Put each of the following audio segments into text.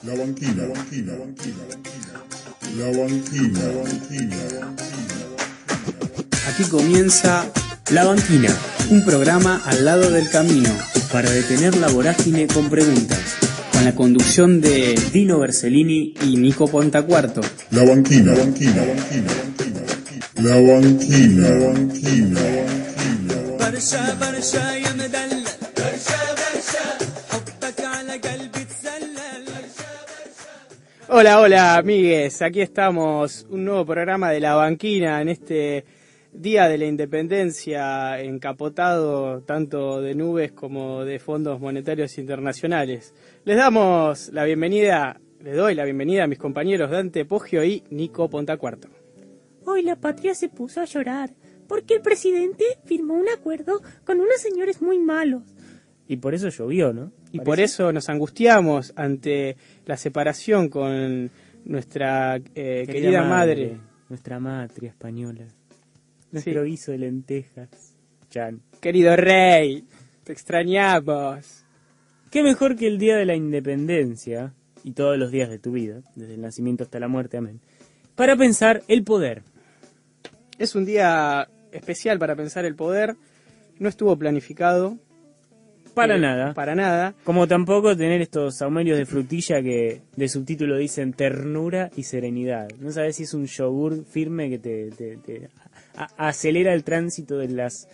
La banquina, la banquina, la banquina, la banquina, la banquina, la banquina. Aquí comienza La Banquina, un programa al lado del camino para detener la vorágine con preguntas, con la conducción de Dino Bersellini y Nico Pontacuarto. La banquina, la banquina, la banquina, la banquina, la banquina, la banquina. برشا برشا يا مدلل برشا برشا حبك على قلبي تسلل. Hola amigues, aquí estamos, un nuevo programa de La Banquina en este Día de la Independencia, encapotado tanto de nubes como de fondos monetarios internacionales. Les doy la bienvenida a mis compañeros Dante Poggio y Nico Pontacuarto. Hoy la patria se puso a llorar porque el presidente firmó un acuerdo con unos señores muy malos. Y por eso llovió, ¿no? Y por eso nos angustiamos ante la separación con nuestra querida madre. Nuestra matria española. Nuestro guiso de lentejas. Chan. Querido rey, te extrañamos. Qué mejor que el día de la independencia, y todos los días de tu vida, desde el nacimiento hasta la muerte, amén, para pensar el poder. Es un día especial para pensar el poder. No estuvo planificado. Para nada. Para nada. Como tampoco tener estos saumerios de frutilla que de subtítulo dicen ternura y serenidad. No sabes si es un yogur firme que te acelera el tránsito de los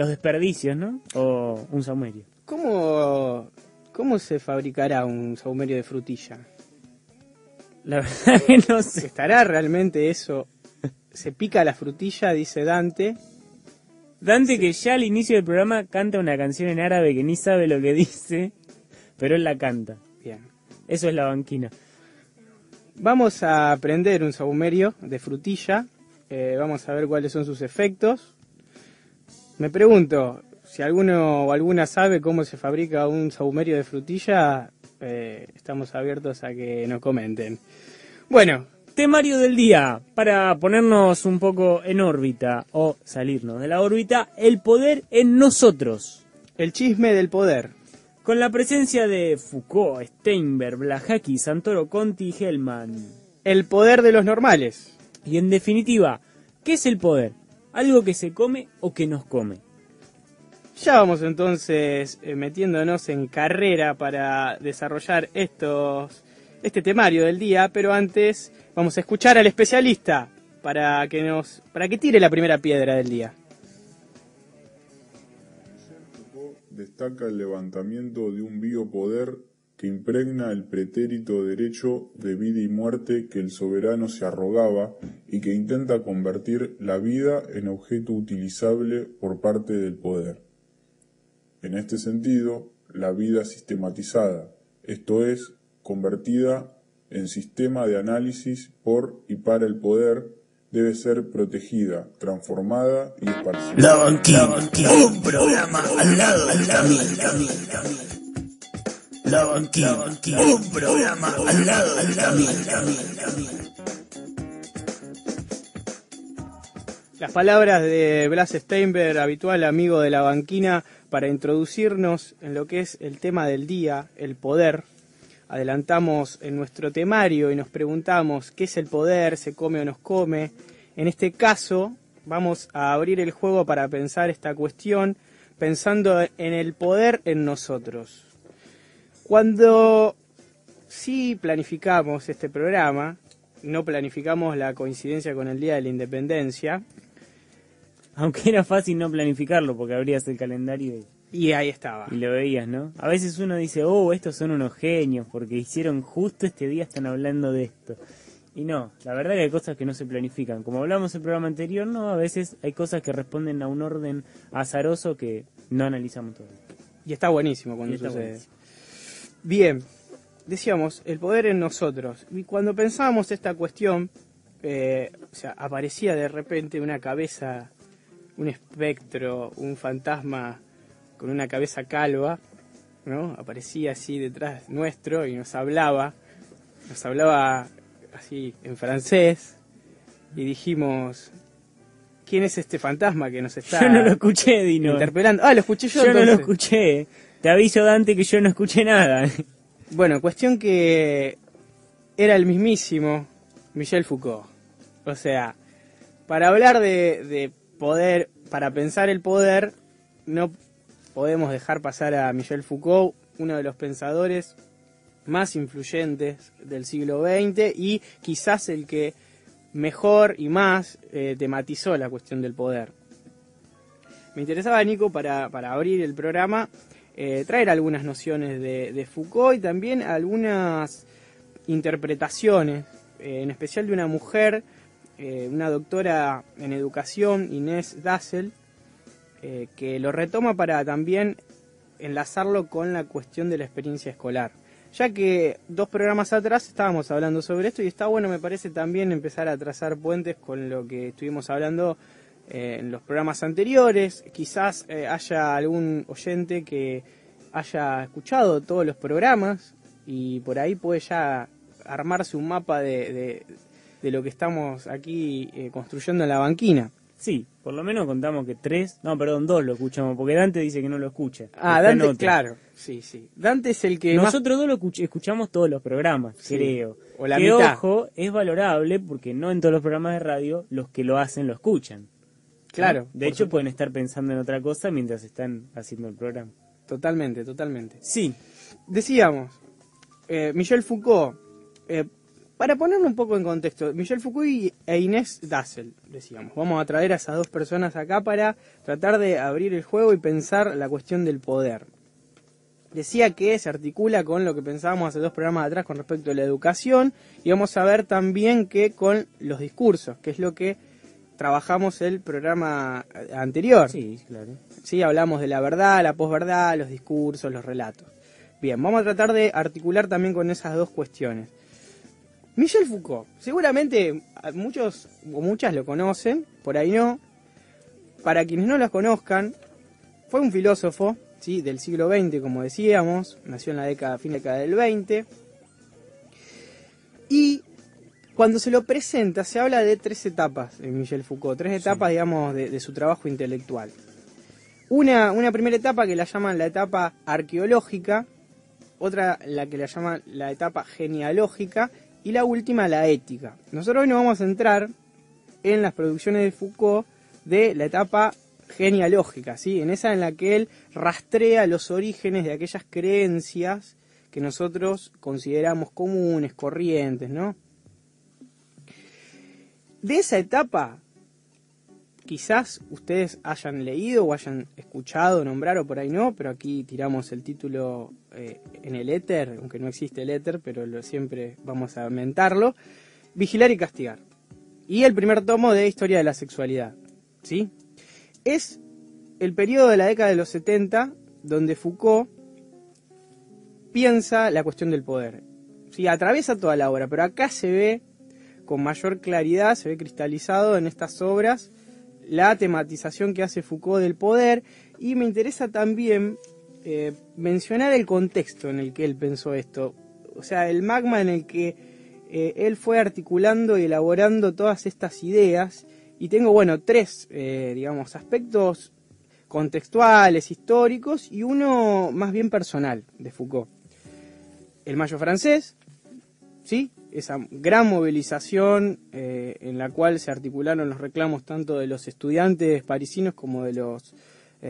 desperdicios, ¿no? O un saumerio. ¿Cómo se fabricará un saumerio de frutilla? La verdad que no sé. ¿Estará realmente eso? Se pica la frutilla, dice Dante. Dante, que ya al inicio del programa canta una canción en árabe que ni sabe lo que dice, pero él la canta. Bien. Eso es La Banquina. Vamos a aprender un saumerio de frutilla. Vamos a ver cuáles son sus efectos. Me pregunto, si alguno o alguna sabe cómo se fabrica un saumerio de frutilla, estamos abiertos a que nos comenten. Bueno. Temario del día, para ponernos un poco en órbita, o salirnos de la órbita, el poder en nosotros. El chisme del poder. Con la presencia de Foucault, Steinberg, Blavatsky, Santoro, Conti y Hellman. El poder de los normales. Y en definitiva, ¿qué es el poder? ¿Algo que se come o que nos come? Ya vamos entonces metiéndonos en carrera para desarrollar este temario del día, pero antes vamos a escuchar al especialista para que tire la primera piedra del día. Foucault destaca el levantamiento de un biopoder que impregna el pretérito derecho de vida y muerte que el soberano se arrogaba y que intenta convertir la vida en objeto utilizable por parte del poder. En este sentido, la vida sistematizada, esto es, convertida en sistema de análisis por y para el poder, debe ser protegida, transformada y esparcida. La Banquina, un programa al lado del camino. La Banquina, un programa al lado del camino. Las palabras de Blas Steinberg, habitual amigo de La Banquina, para introducirnos en lo que es el tema del día, el poder. Adelantamos en nuestro temario y nos preguntamos qué es el poder, se come o nos come. En este caso vamos a abrir el juego para pensar esta cuestión, pensando en el poder en nosotros. Cuando sí planificamos este programa, no planificamos la coincidencia con el Día de la Independencia. Aunque era fácil no planificarlo porque abrías el calendario y ahí estaba. Y lo veías, ¿no? A veces uno dice, estos son unos genios porque hicieron justo este día, están hablando de esto. Y no, la verdad que hay cosas que no se planifican. Como hablamos en el programa anterior, no, a veces hay cosas que responden a un orden azaroso que no analizamos todo. Y está buenísimo cuando sucede. Buenísimo. Bien, decíamos, el poder en nosotros. Y cuando pensábamos esta cuestión, aparecía de repente una cabeza, un espectro, un fantasma con una cabeza calva, ¿no? Aparecía así detrás nuestro y nos hablaba así en francés y dijimos, ¿quién es este fantasma que nos está Yo no lo escuché, Dino. interpelando? Ah, lo escuché yo entonces. No lo escuché. Te aviso, Dante, que yo no escuché nada. Bueno, cuestión que era el mismísimo Michel Foucault. O sea, para hablar de poder, para pensar el poder, no podemos dejar pasar a Michel Foucault, uno de los pensadores más influyentes del siglo XX y quizás el que mejor y más tematizó la cuestión del poder. Me interesaba, Nico, para abrir el programa, traer algunas nociones de Foucault y también algunas interpretaciones, en especial de una mujer, una doctora en educación, Inés Dassel, que lo retoma para también enlazarlo con la cuestión de la experiencia escolar. Ya que 2 programas atrás estábamos hablando sobre esto y está bueno, me parece, también empezar a trazar puentes con lo que estuvimos hablando en los programas anteriores. Quizás haya algún oyente que haya escuchado todos los programas y por ahí puede ya armarse un mapa de lo que estamos aquí construyendo en la banquina. Sí, por lo menos contamos que 2 lo escuchamos, porque Dante dice que no lo escucha. Ah, Dante, claro, sí. Dante es el que nosotros dos lo escuchamos todos los programas, sí, creo. O la que, mitad. Ojo, es valorable porque no en todos los programas de radio los que lo hacen lo escuchan. Claro. ¿No? De hecho, pueden estar pensando en otra cosa mientras están haciendo el programa. Totalmente. Sí. Decíamos, Michel Foucault, para ponerlo un poco en contexto, Michel Foucault e Inés Dassel, decíamos. Vamos a traer a esas 2 personas acá para tratar de abrir el juego y pensar la cuestión del poder. Decía que se articula con lo que pensábamos hace 2 programas atrás con respecto a la educación, y vamos a ver también que con los discursos, que es lo que trabajamos el programa anterior. Sí, claro. Sí, hablamos de la verdad, la posverdad, los discursos, los relatos. Bien, vamos a tratar de articular también con esas 2 cuestiones. Michel Foucault, seguramente muchos o muchas lo conocen, por ahí no. Para quienes no lo conozcan, fue un filósofo, ¿sí?, del siglo XX, como decíamos, nació en la fin de la década del 20. Y cuando se lo presenta, se habla de 3 etapas en Michel Foucault, 3 etapas, digamos, de su trabajo intelectual. Una primera etapa que la llaman la etapa arqueológica, otra la que la llaman la etapa genealógica, y la última, la ética. Nosotros hoy nos vamos a centrar en las producciones de Foucault de la etapa genealógica, ¿sí?, en esa en la que él rastrea los orígenes de aquellas creencias que nosotros consideramos comunes, corrientes, ¿no? De esa etapa, quizás ustedes hayan leído o hayan escuchado nombrar, o por ahí no, pero aquí tiramos el título en el éter, aunque no existe el éter, pero siempre vamos a mentarlo: Vigilar y castigar. Y el primer tomo de Historia de la Sexualidad, ¿sí? Es el periodo de la década de los 70 donde Foucault piensa la cuestión del poder. Sí, atraviesa toda la obra, pero acá se ve con mayor claridad, se ve cristalizado en estas obras la tematización que hace Foucault del poder, y me interesa también mencionar el contexto en el que él pensó esto, o sea, el magma en el que él fue articulando y elaborando todas estas ideas, y tengo, bueno, 3, digamos, aspectos contextuales, históricos, y uno más bien personal de Foucault. El Mayo francés, ¿sí?, esa gran movilización en la cual se articularon los reclamos tanto de los estudiantes parisinos como de los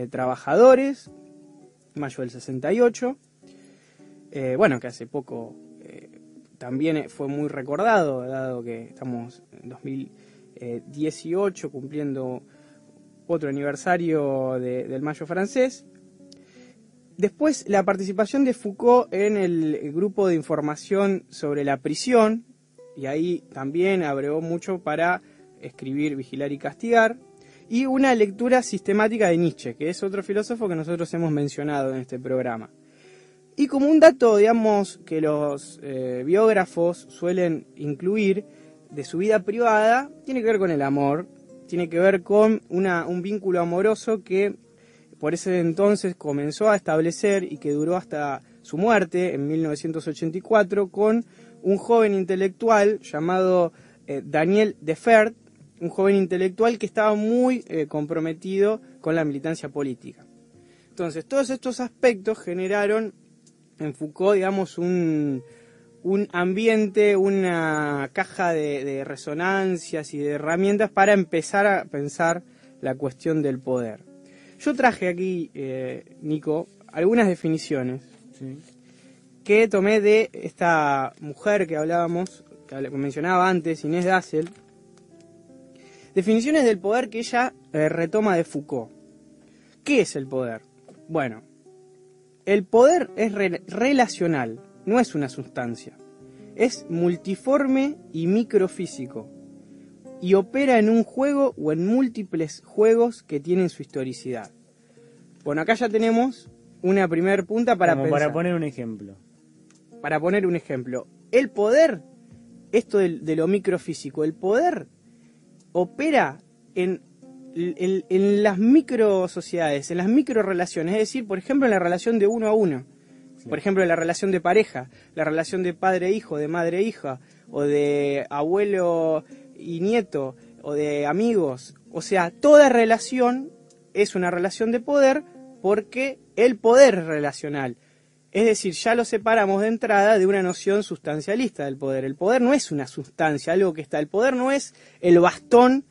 trabajadores, mayo del 68, bueno, que hace poco también fue muy recordado, dado que estamos en 2018 cumpliendo otro aniversario del Mayo francés. Después, la participación de Foucault en el grupo de información sobre la prisión, y ahí también abregó mucho para escribir Vigilar y castigar, y una lectura sistemática de Nietzsche, que es otro filósofo que nosotros hemos mencionado en este programa. Y como un dato, digamos, que los biógrafos suelen incluir de su vida privada, tiene que ver con el amor, tiene que ver con un vínculo amoroso que por ese entonces comenzó a establecer y que duró hasta su muerte en 1984 con un joven intelectual llamado Daniel Defert, un joven intelectual que estaba muy comprometido con la militancia política. Entonces, todos estos aspectos generaron en Foucault, digamos, un ambiente, una caja de resonancias y de herramientas para empezar a pensar la cuestión del poder. Yo traje aquí, Nico, algunas definiciones que tomé de esta mujer que hablábamos, que mencionaba antes, Inés Dassel. Definiciones del poder que ella retoma de Foucault. ¿Qué es el poder? Bueno, el poder es relacional, no es una sustancia. Es multiforme y microfísico. Y opera en un juego o en múltiples juegos que tienen su historicidad. Bueno, acá ya tenemos una primer punta para pensar. Para poner un ejemplo. Para poner un ejemplo. El poder, esto de lo microfísico, el poder opera en las micro sociedades, en las micro relaciones, es decir, por ejemplo, en la relación de uno a uno, por ejemplo, en la relación de pareja, la relación de padre-hijo, de madre-hija, o de abuelo y nieto, o de amigos. O sea, toda relación es una relación de poder porque el poder es relacional. Es decir, ya lo separamos de entrada de una noción sustancialista del poder. El poder no es una sustancia, algo que está. El poder no es el bastón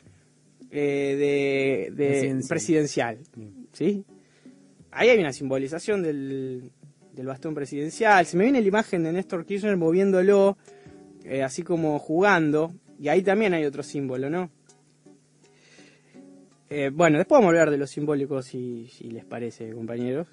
presidencial. ¿Sí? Ahí hay una simbolización del bastón presidencial. Se me viene la imagen de Néstor Kirchner moviéndolo, así como jugando. Y ahí también hay otro símbolo, ¿no? Bueno, después vamos a hablar de lo simbólico si les parece, compañeros.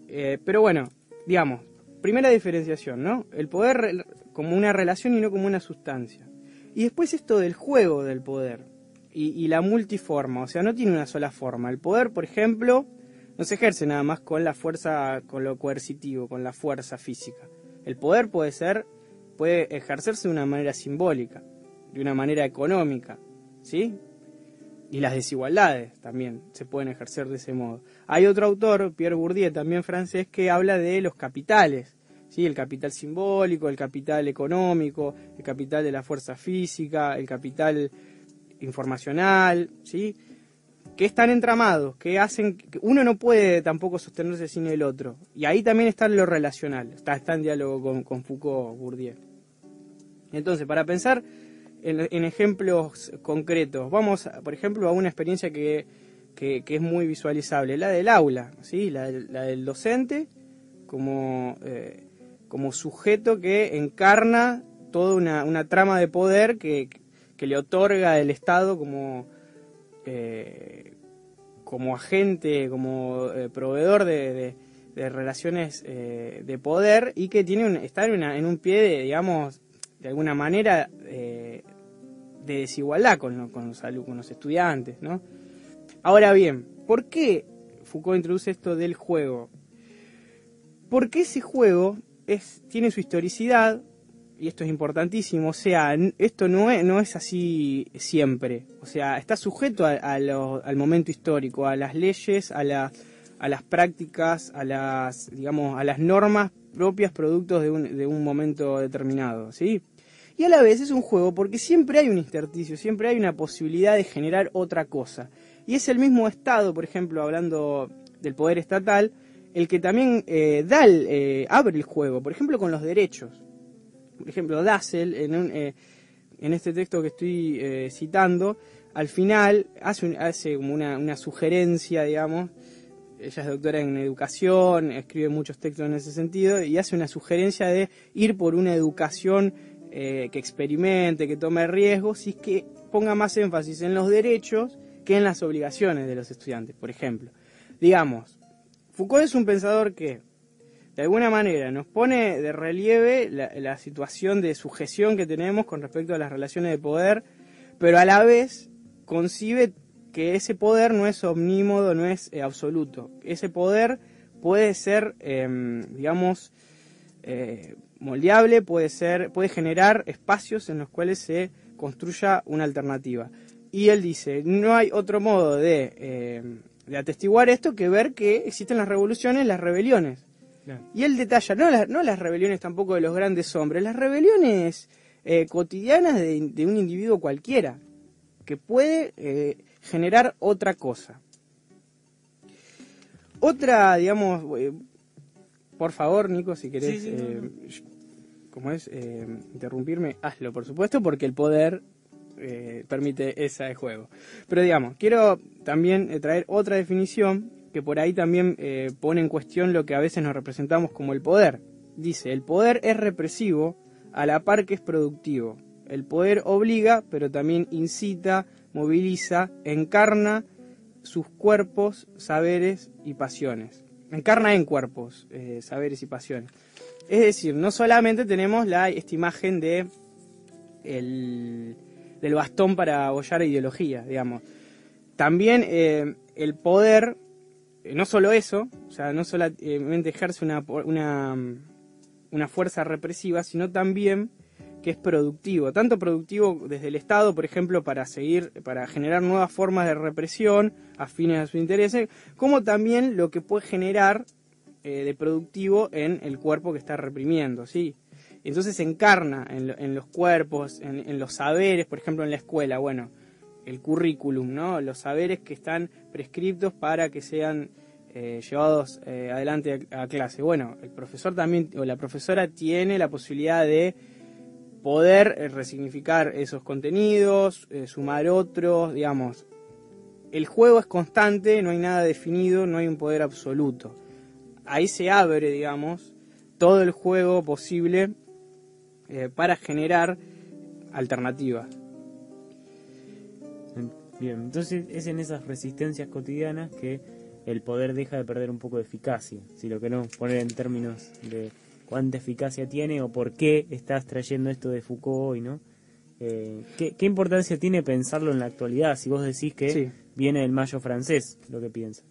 Pero bueno, digamos, primera diferenciación, ¿no? El poder como una relación y no como una sustancia. Y después esto del juego del poder y la multiforma, o sea, no tiene una sola forma. El poder, por ejemplo, no se ejerce nada más con la fuerza, con lo coercitivo, con la fuerza física. El poder puede ejercerse de una manera simbólica, de una manera económica, ¿sí? Y las desigualdades también se pueden ejercer de ese modo. Hay otro autor, Pierre Bourdieu, también francés, que habla de los capitales, ¿sí? El capital simbólico, el capital económico, el capital de la fuerza física, el capital informacional, ¿sí? Que están entramados, que hacen que uno no puede tampoco sostenerse sin el otro. Y ahí también está lo relacional, está en diálogo con Foucault, Bourdieu. Entonces, para pensar en ejemplos concretos, vamos, por ejemplo, a una experiencia que es muy visualizable, la del aula, ¿sí? La del docente como sujeto que encarna toda una trama de poder que le otorga el Estado como agente, como proveedor de relaciones de poder, y que está en un pie de, digamos, de alguna manera de desigualdad con los estudiantes, ¿no? Ahora bien, ¿por qué Foucault introduce esto del juego? Porque ese juego tiene su historicidad, y esto es importantísimo, o sea, esto no es así siempre, o sea, está sujeto al momento histórico, a las leyes, a las prácticas, a las normas propias productos de un momento determinado, ¿sí? Y a la vez es un juego porque siempre hay un intersticio, siempre hay una posibilidad de generar otra cosa. Y es el mismo Estado, por ejemplo, hablando del poder estatal, el que también abre el juego, por ejemplo, con los derechos. Por ejemplo, Dassel, en este texto que estoy citando, al final hace como una sugerencia, digamos. Ella es doctora en educación, escribe muchos textos en ese sentido, y hace una sugerencia de ir por una educación que experimente, que tome riesgos y que ponga más énfasis en los derechos que en las obligaciones de los estudiantes, por ejemplo. Digamos, Foucault es un pensador que, de alguna manera, nos pone de relieve la situación de sujeción que tenemos con respecto a las relaciones de poder, pero a la vez concibe que ese poder no es omnímodo, no es absoluto. Ese poder puede ser, moldeable, puede generar espacios en los cuales se construya una alternativa. Y él dice, no hay otro modo de atestiguar esto que ver que existen las revoluciones, las rebeliones. Claro. Y él detalla, no las rebeliones tampoco de los grandes hombres, las rebeliones cotidianas de un individuo cualquiera, que puede generar otra cosa. Otra, digamos, por favor, Nico, si querés, Sí, no. como es, interrumpirme, hazlo, por supuesto, porque el poder permite ese juego. Pero digamos, quiero también traer otra definición que por ahí también pone en cuestión lo que a veces nos representamos como el poder. Dice, el poder es represivo a la par que es productivo. El poder obliga, pero también incita, moviliza, encarna sus cuerpos, saberes y pasiones. Encarna en cuerpos, saberes y pasiones. Es decir, no solamente tenemos esta imagen de del bastón para abollar ideología, digamos. También el poder, no solo eso, o sea, no solamente ejerce una fuerza represiva, sino también que es productivo, tanto productivo desde el Estado, por ejemplo, para generar nuevas formas de represión afines a sus intereses, como también lo que puede generar de productivo en el cuerpo que está reprimiendo, ¿sí? Entonces se encarna en los cuerpos, en los saberes, por ejemplo, en la escuela, bueno, el currículum, ¿no? Los saberes que están prescriptos para que sean llevados adelante a clase. Bueno, el profesor también, o la profesora tiene la posibilidad de poder resignificar esos contenidos, sumar otros, digamos. El juego es constante, no hay nada definido, no hay un poder absoluto. Ahí se abre, digamos, todo el juego posible para generar alternativas. Bien, entonces es en esas resistencias cotidianas que el poder deja de perder un poco de eficacia, si lo queremos poner en términos de cuánta eficacia tiene o por qué estás trayendo esto de Foucault hoy, ¿no? ¿Qué importancia tiene pensarlo en la actualidad? Si vos decís que Sí. viene del Mayo francés, lo que piensa.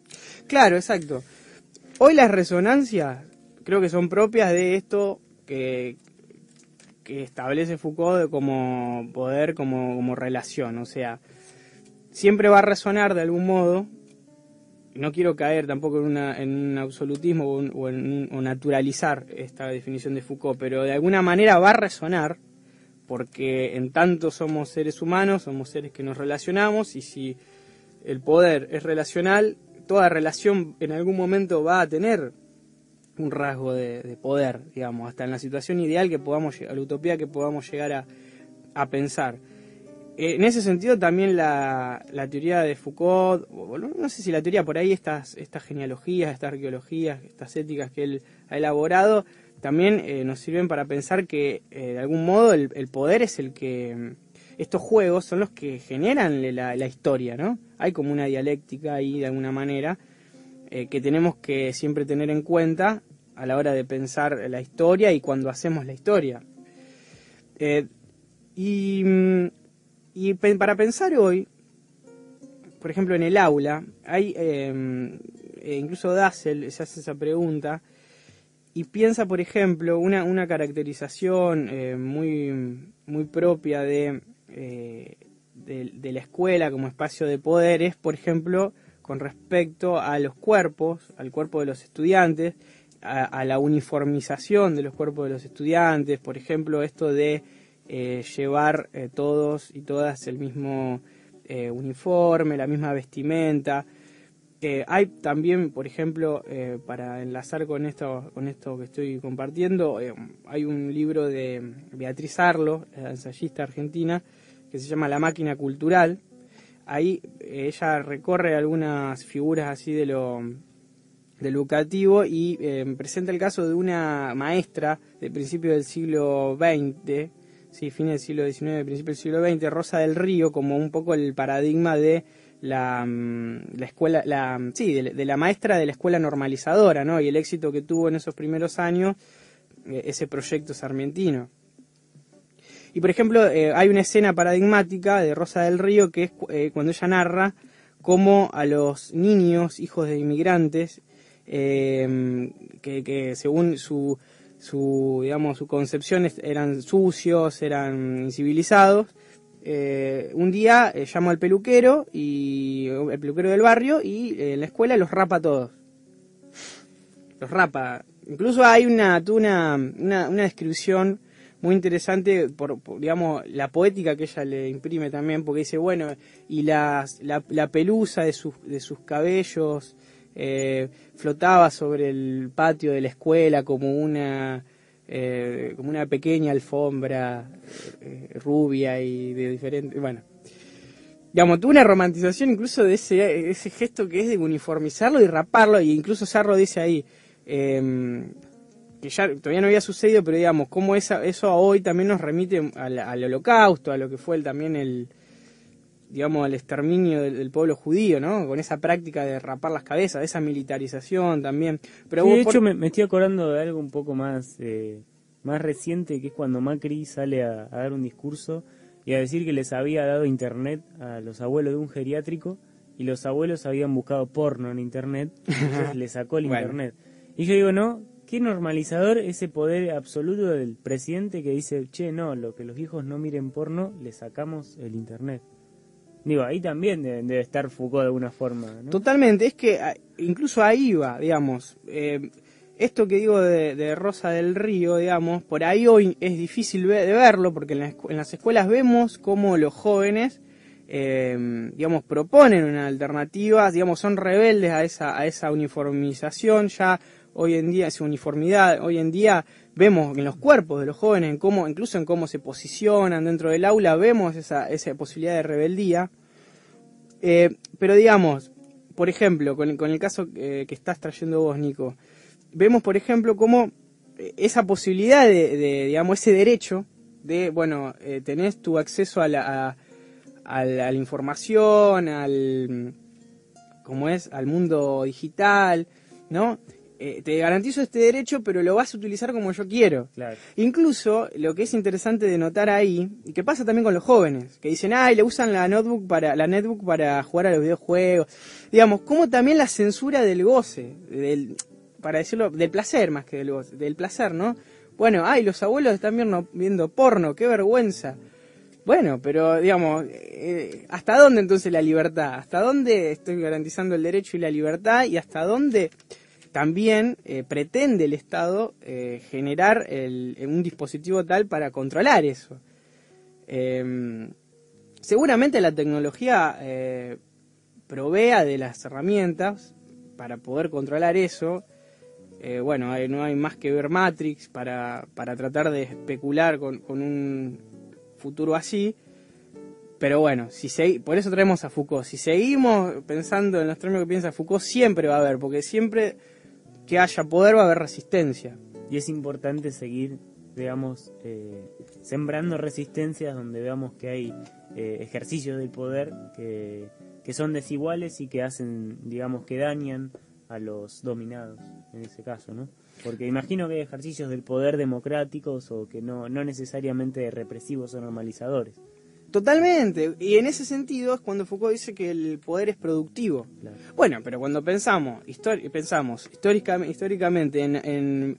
Claro, exacto. Hoy las resonancias creo que son propias de esto que establece Foucault como poder, como relación. O sea, siempre va a resonar de algún modo. No quiero caer tampoco en un absolutismo o naturalizar esta definición de Foucault, pero de alguna manera va a resonar porque en tanto somos seres humanos, somos seres que nos relacionamos, y si el poder es relacional, toda relación en algún momento va a tener un rasgo de poder, digamos, hasta en la situación ideal que podamos, a la utopía que podamos llegar a pensar. En ese sentido también la teoría de Foucault, no sé si la teoría, por ahí estas genealogías, estas arqueologías, estas éticas que él ha elaborado, también nos sirven para pensar que de algún modo el poder es el que... Estos juegos son los que generan la historia, ¿no? Hay como una dialéctica ahí de alguna manera que tenemos que siempre tener en cuenta a la hora de pensar la historia y cuando hacemos la historia. Y para pensar hoy, por ejemplo, en el aula, hay incluso Dassel se hace esa pregunta y piensa, por ejemplo, una caracterización muy propia de la escuela como espacio de poder es, por ejemplo, con respecto a los cuerpos, al cuerpo de los estudiantes, a la uniformización de los cuerpos de los estudiantes, por ejemplo, esto de llevar todos y todas el mismo uniforme, la misma vestimenta. Hay también, por ejemplo, para enlazar con esto que estoy compartiendo, hay un libro de Beatriz Arlo, ensayista argentina, que se llama La máquina cultural. Ahí ella recorre algunas figuras así de lo educativo y presenta el caso de una maestra de principios del siglo XX, sí, fines del siglo XIX, principios del siglo XX, Rosa del Río, como un poco el paradigma de la escuela, de la maestra de la escuela normalizadora, ¿no? Y el éxito que tuvo en esos primeros años ese proyecto sarmientino. Y por ejemplo, hay una escena paradigmática de Rosa del Río que es cuando ella narra cómo a los niños, hijos de inmigrantes, que según su concepción eran sucios, eran incivilizados. Un día llama al peluquero, el peluquero del barrio, y en la escuela los rapa a todos. Los rapa. Incluso hay una descripción muy interesante por digamos, la poética que ella le imprime también, porque dice, bueno, y la pelusa de sus cabellos flotaba sobre el patio de la escuela como una pequeña alfombra rubia y de diferente, bueno, digamos, tuvo una romantización incluso de ese gesto que es de uniformizarlo y raparlo, y incluso Sarro dice ahí que ya todavía no había sucedido, pero digamos, cómo eso a hoy también nos remite al holocausto, a lo que fue también al exterminio del pueblo judío, ¿no? Con esa práctica de rapar las cabezas, de esa militarización también. Pero sí, de hecho me estoy acordando de algo un poco más reciente, que es cuando Macri sale a dar un discurso y a decir que les había dado internet a los abuelos de un geriátrico, y los abuelos habían buscado porno en internet, y entonces le sacó el internet. Y yo digo, no, qué normalizador ese poder absoluto del presidente que dice, che, no, lo que los hijos no miren porno, le sacamos el internet. Digo, ahí también debe estar Foucault de alguna forma, ¿no? Totalmente, es que incluso ahí va, digamos, esto que digo de Rosa del Río, digamos, por ahí hoy es difícil de verlo, porque en las escuelas vemos cómo los jóvenes, digamos, proponen una alternativa, digamos, son rebeldes a esa uniformización. Ya hoy en día, esa uniformidad, hoy en día vemos en los cuerpos de los jóvenes, incluso en cómo se posicionan dentro del aula, vemos esa posibilidad de rebeldía. Pero digamos, por ejemplo, con el caso que estás trayendo vos, Nico, vemos, por ejemplo, cómo esa posibilidad de digamos, ese derecho de, bueno, tenés tu acceso a la información, al mundo digital, ¿no? Te garantizo este derecho, pero lo vas a utilizar como yo quiero. Claro. Incluso, lo que es interesante de notar ahí, y que pasa también con los jóvenes, que dicen, le usan la netbook para jugar a los videojuegos. Digamos, como también la censura del goce, para decirlo, del placer más que del goce, del placer, ¿no? Bueno, los abuelos están viendo porno, qué vergüenza. Bueno, pero digamos, ¿hasta dónde entonces la libertad? ¿Hasta dónde estoy garantizando el derecho y la libertad? Y ¿hasta dónde también pretende el Estado generar un dispositivo tal para controlar eso? Seguramente la tecnología provea de las herramientas para poder controlar eso. Bueno, no hay más que ver Matrix para tratar de especular con un futuro así. Pero bueno, por eso traemos a Foucault. Si seguimos pensando en los términos que piensa Foucault, siempre va a haber, porque siempre que haya poder va a haber resistencia. Y es importante seguir, digamos, sembrando resistencias donde veamos que hay ejercicios del poder que son desiguales y que hacen, digamos, que dañan a los dominados, en ese caso, ¿no? Porque imagino que hay ejercicios del poder democráticos o que no necesariamente represivos o normalizadores. Totalmente, y en ese sentido es cuando Foucault dice que el poder es productivo. Claro. Bueno, pero cuando pensamos históricamente en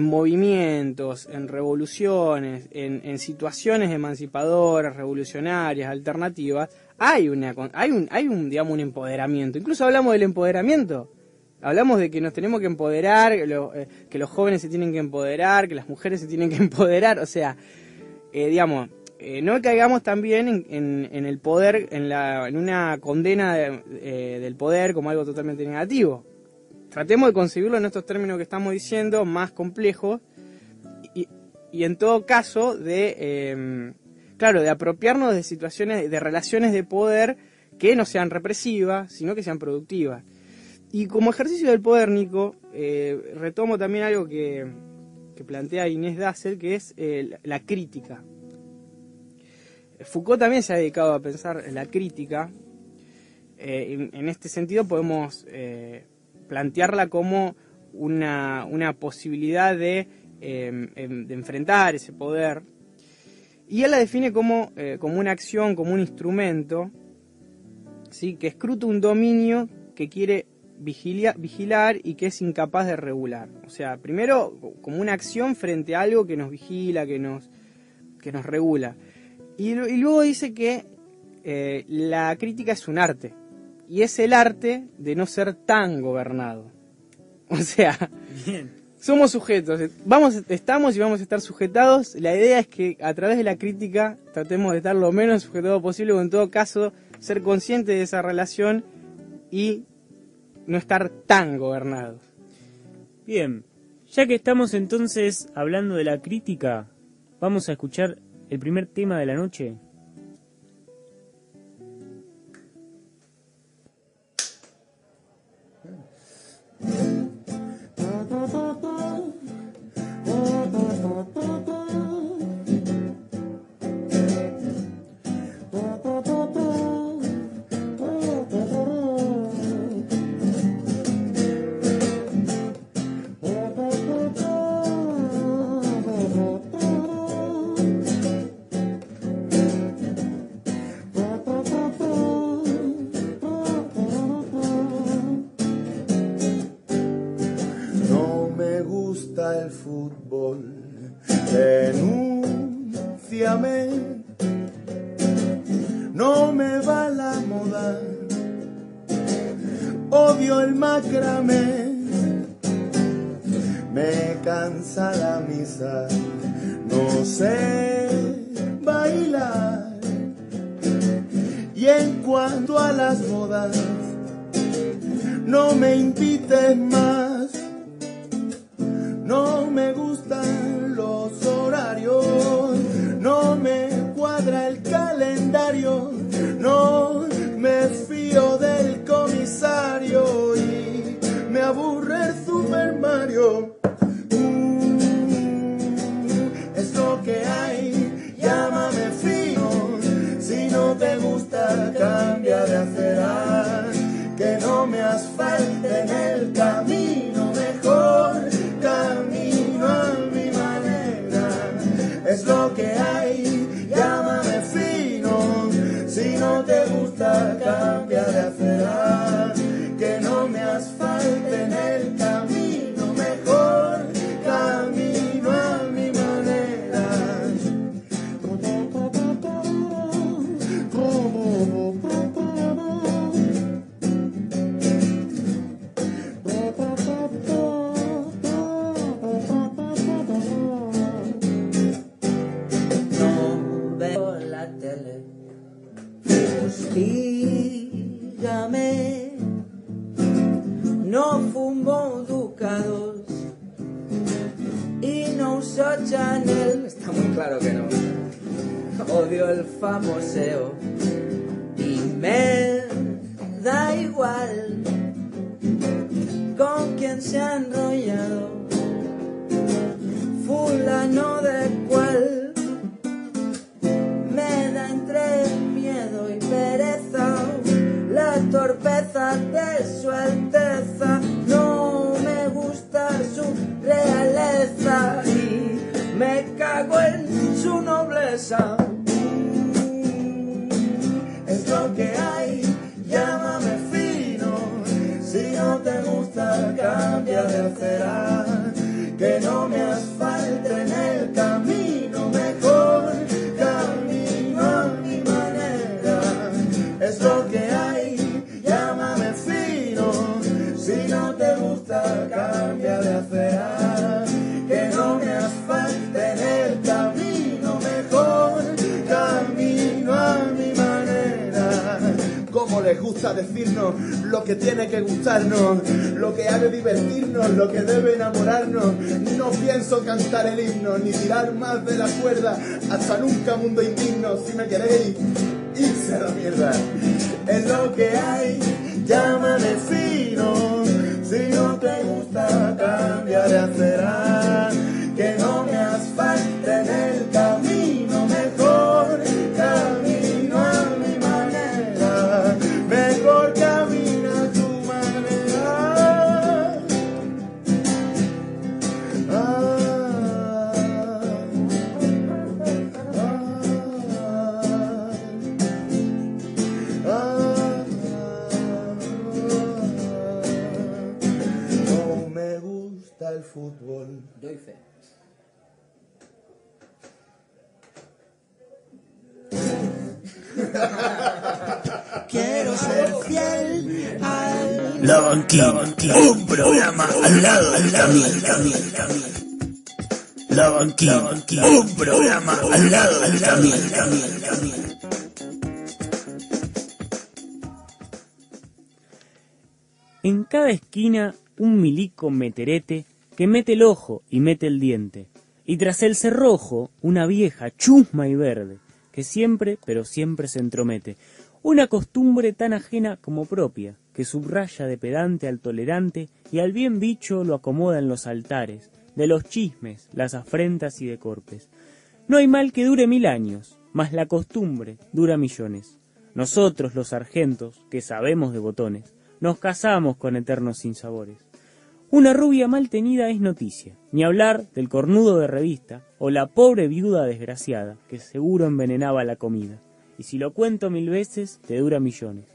movimientos, en revoluciones, en situaciones emancipadoras, revolucionarias, alternativas, hay un digamos, un empoderamiento. Incluso hablamos del empoderamiento. Hablamos de que nos tenemos que empoderar, que los jóvenes se tienen que empoderar, que las mujeres se tienen que empoderar. O sea, digamos, no caigamos también en el poder, en una condena del poder como algo totalmente negativo. Tratemos de concebirlo en estos términos que estamos diciendo, más complejos, y en todo caso de apropiarnos de situaciones, de relaciones de poder que no sean represivas, sino que sean productivas. Y como ejercicio del poder, Nico, retomo también algo que plantea Inés Dassel, que es la crítica. Foucault también se ha dedicado a pensar en la crítica. En este sentido podemos plantearla como una posibilidad de enfrentar ese poder. Y él la define como una acción, como un instrumento, ¿sí?, que escruta un dominio que quiere vigilar y que es incapaz de regular. O sea, primero como una acción frente a algo que nos vigila, que nos regula. Y luego dice que la crítica es un arte, y es el arte de no ser tan gobernado. O sea, bien, somos sujetos, estamos y vamos a estar sujetados. La idea es que a través de la crítica tratemos de estar lo menos sujetados posible, o en todo caso ser conscientes de esa relación y no estar tan gobernados. Bien, ya que estamos entonces hablando de la crítica, vamos a escuchar el primer tema de la noche. El fútbol, denúnciame, no me va la moda, odio el macramé, me cansa la misa, no sé bailar, y en cuanto a las bodas, no me invites más. No me gustan los horarios, no me cuadra el calendario, no me fío del comisario y me aburre el Super Mario. Es lo que hay, llámame fino, si no te gusta cambia de acera, que no me asfalten el camino mejor. Camino a mi manera, es lo que hay, llámame fino, si no te gusta cambia de acera, que no me asfalten el camino mejor, camino a mi manera. Dígame, no fumo Ducados y no uso Chanel. Está muy claro que no. Odio el famoseo y me da igual con quien se ha enrollado fulano de cual. Me da entre miedo y pereza la torpeza de su alteza. No me gusta su realeza y me cago en su nobleza. Es lo que hay, llámame fino, si no te gusta cambia de acera, que no me asfalten el camino mejor. Es lo que hay, llámame fino, si no te gusta cambia de acera, que no me asfalten el camino mejor, camino a mi manera. Como les gusta decirnos lo que tiene que gustarnos, lo que ha de divertirnos, lo que debe enamorarnos. No pienso cantar el himno, ni tirar más de la cuerda, hasta nunca mundo indigno. Si me queréis, irse a la mierda. Es lo que hay, llámame fino, si no te gusta cambia de acera, que no me asfalten el camino mejor, camino a mi manera, mejor camina a tu manera. No me gusta el fútbol. Doy fe. Quiero ser fiel al La Banquina, un programa al lado del camino. La Banquina, un programa al lado del camino. En cada esquina un milico meterete que mete el ojo y mete el diente. Y tras el cerrojo una vieja chusma y verde que siempre, pero siempre se entromete. Una costumbre tan ajena como propia, que subraya de pedante al tolerante y al bien bicho lo acomoda en los altares, de los chismes, las afrentas y de corpes. No hay mal que dure 1000 años, mas la costumbre dura millones. Nosotros los sargentos, que sabemos de botones, nos casamos con eternos sinsabores. Una rubia mal tenida es noticia, ni hablar del cornudo de revista o la pobre viuda desgraciada que seguro envenenaba la comida. Y si lo cuento 1000 veces, te dura millones.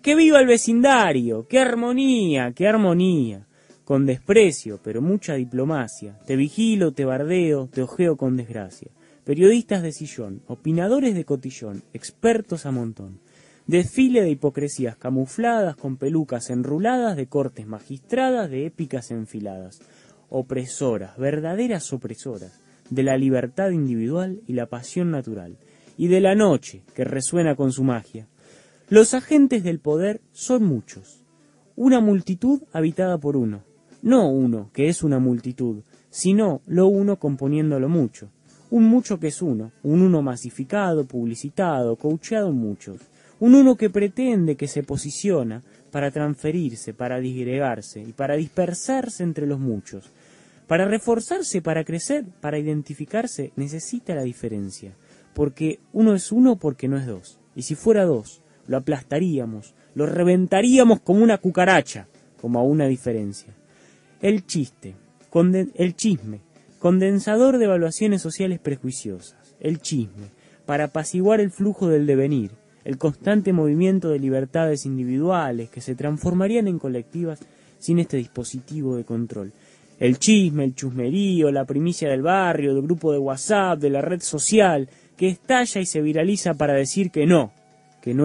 ¡Que viva el vecindario! ¡Qué armonía! ¡Qué armonía! Con desprecio, pero mucha diplomacia, te vigilo, te bardeo, te ojeo con desgracia. Periodistas de sillón, opinadores de cotillón, expertos a montón. Desfile de hipocresías camufladas con pelucas enruladas de cortes magistradas de épicas enfiladas. Opresoras, verdaderas opresoras, de la libertad individual y la pasión natural, y de la noche que resuena con su magia. Los agentes del poder son muchos, una multitud habitada por uno, no uno que es una multitud, sino lo uno componiendo lo mucho, un mucho que es uno, un uno masificado, publicitado, coacheado en muchos. Un uno que pretende, que se posiciona para transferirse, para disgregarse y para dispersarse entre los muchos. Para reforzarse, para crecer, para identificarse, necesita la diferencia. Porque uno es uno porque no es dos. Y si fuera dos, lo aplastaríamos, lo reventaríamos como una cucaracha, como a una diferencia. El chisme, condensador de evaluaciones sociales prejuiciosas. El chisme, para apaciguar el flujo del devenir. El constante movimiento de libertades individuales que se transformarían en colectivas sin este dispositivo de control. El chisme, el chusmerío, la primicia del barrio, del grupo de WhatsApp, de la red social, que estalla y se viraliza para decir que no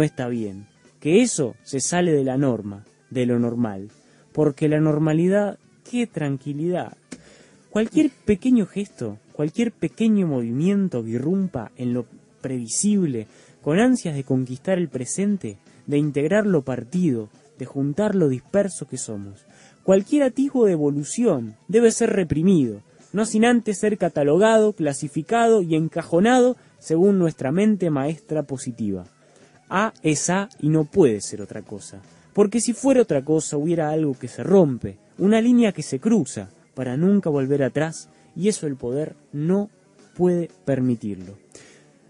está bien, que eso se sale de la norma, de lo normal. Porque la normalidad, ¡qué tranquilidad! Cualquier pequeño gesto, cualquier pequeño movimiento que irrumpa en lo previsible, con ansias de conquistar el presente, de integrar lo partido, de juntar lo disperso que somos. Cualquier atisbo de evolución debe ser reprimido, no sin antes ser catalogado, clasificado y encajonado según nuestra mente maestra positiva. A es A y no puede ser otra cosa, porque si fuera otra cosa hubiera algo que se rompe, una línea que se cruza, para nunca volver atrás, y eso el poder no puede permitirlo.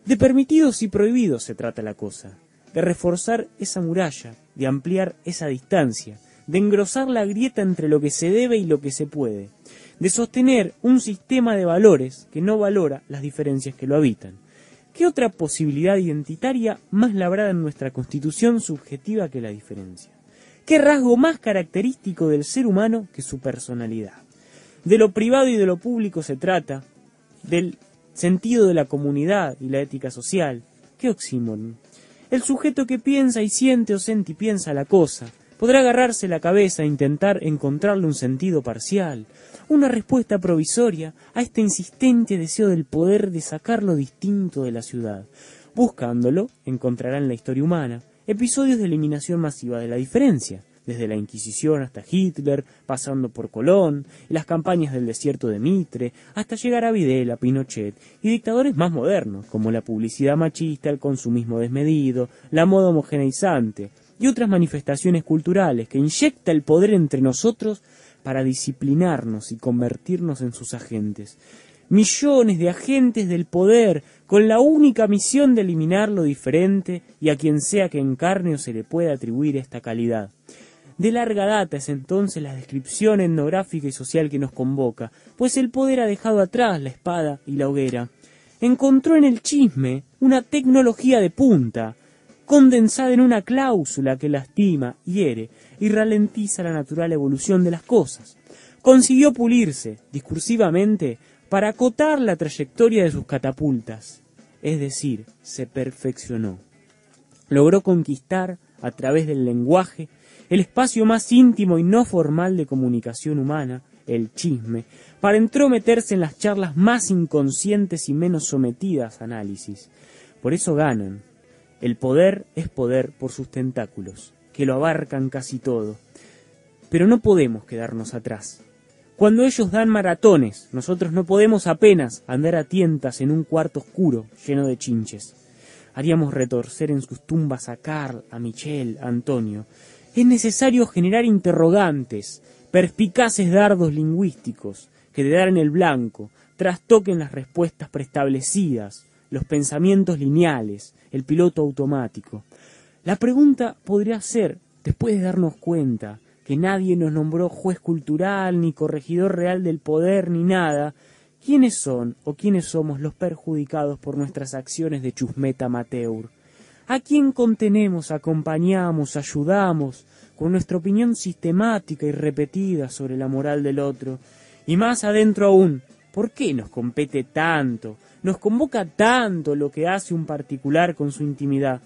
De permitidos y prohibidos se trata la cosa, de reforzar esa muralla, de ampliar esa distancia, de engrosar la grieta entre lo que se debe y lo que se puede, de sostener un sistema de valores que no valora las diferencias que lo habitan. ¿Qué otra posibilidad identitaria más labrada en nuestra constitución subjetiva que la diferencia? ¿Qué rasgo más característico del ser humano que su personalidad? De lo privado y de lo público se trata, del sentido de la comunidad y la ética social. ¡Qué oxímoron! El sujeto que piensa y siente o sentipiensa la cosa podrá agarrarse la cabeza e intentar encontrarle un sentido parcial, una respuesta provisoria a este insistente deseo del poder de sacar lo distinto de la ciudad. Buscándolo, encontrará en la historia humana episodios de eliminación masiva de la diferencia, desde la Inquisición hasta Hitler, pasando por Colón, y las campañas del desierto de Mitre, hasta llegar a Videla, Pinochet, y dictadores más modernos, como la publicidad machista, el consumismo desmedido, la moda homogeneizante, y otras manifestaciones culturales que inyecta el poder entre nosotros para disciplinarnos y convertirnos en sus agentes. Millones de agentes del poder, con la única misión de eliminar lo diferente y a quien sea que encarne o se le pueda atribuir esta calidad. De larga data es entonces la descripción etnográfica y social que nos convoca, pues el poder ha dejado atrás la espada y la hoguera. Encontró en el chisme una tecnología de punta, condensada en una cláusula que lastima, hiere y ralentiza la natural evolución de las cosas. Consiguió pulirse, discursivamente, para acotar la trayectoria de sus catapultas, es decir, se perfeccionó. Logró conquistar, a través del lenguaje, el espacio más íntimo y no formal de comunicación humana, el chisme, para entrometerse en las charlas más inconscientes y menos sometidas a análisis. Por eso ganan. El poder es poder por sus tentáculos, que lo abarcan casi todo. pero no podemos quedarnos atrás. Cuando ellos dan maratones, nosotros no podemos apenas andar a tientas en un cuarto oscuro lleno de chinches. Haríamos retorcer en sus tumbas a Carl, a Michel, a Antonio. Es necesario generar interrogantes, perspicaces dardos lingüísticos, que de dar en el blanco, trastoquen las respuestas preestablecidas, los pensamientos lineales, el piloto automático. La pregunta podría ser, después de darnos cuenta que nadie nos nombró juez cultural, ni corregidor real del poder, ni nada, ¿quiénes son o quiénes somos los perjudicados por nuestras acciones de chusmeta amateur? ¿A quién contenemos, acompañamos, ayudamos, con nuestra opinión sistemática y repetida sobre la moral del otro? Y más adentro aún, ¿por qué nos compete tanto, nos convoca tanto lo que hace un particular con su intimidad?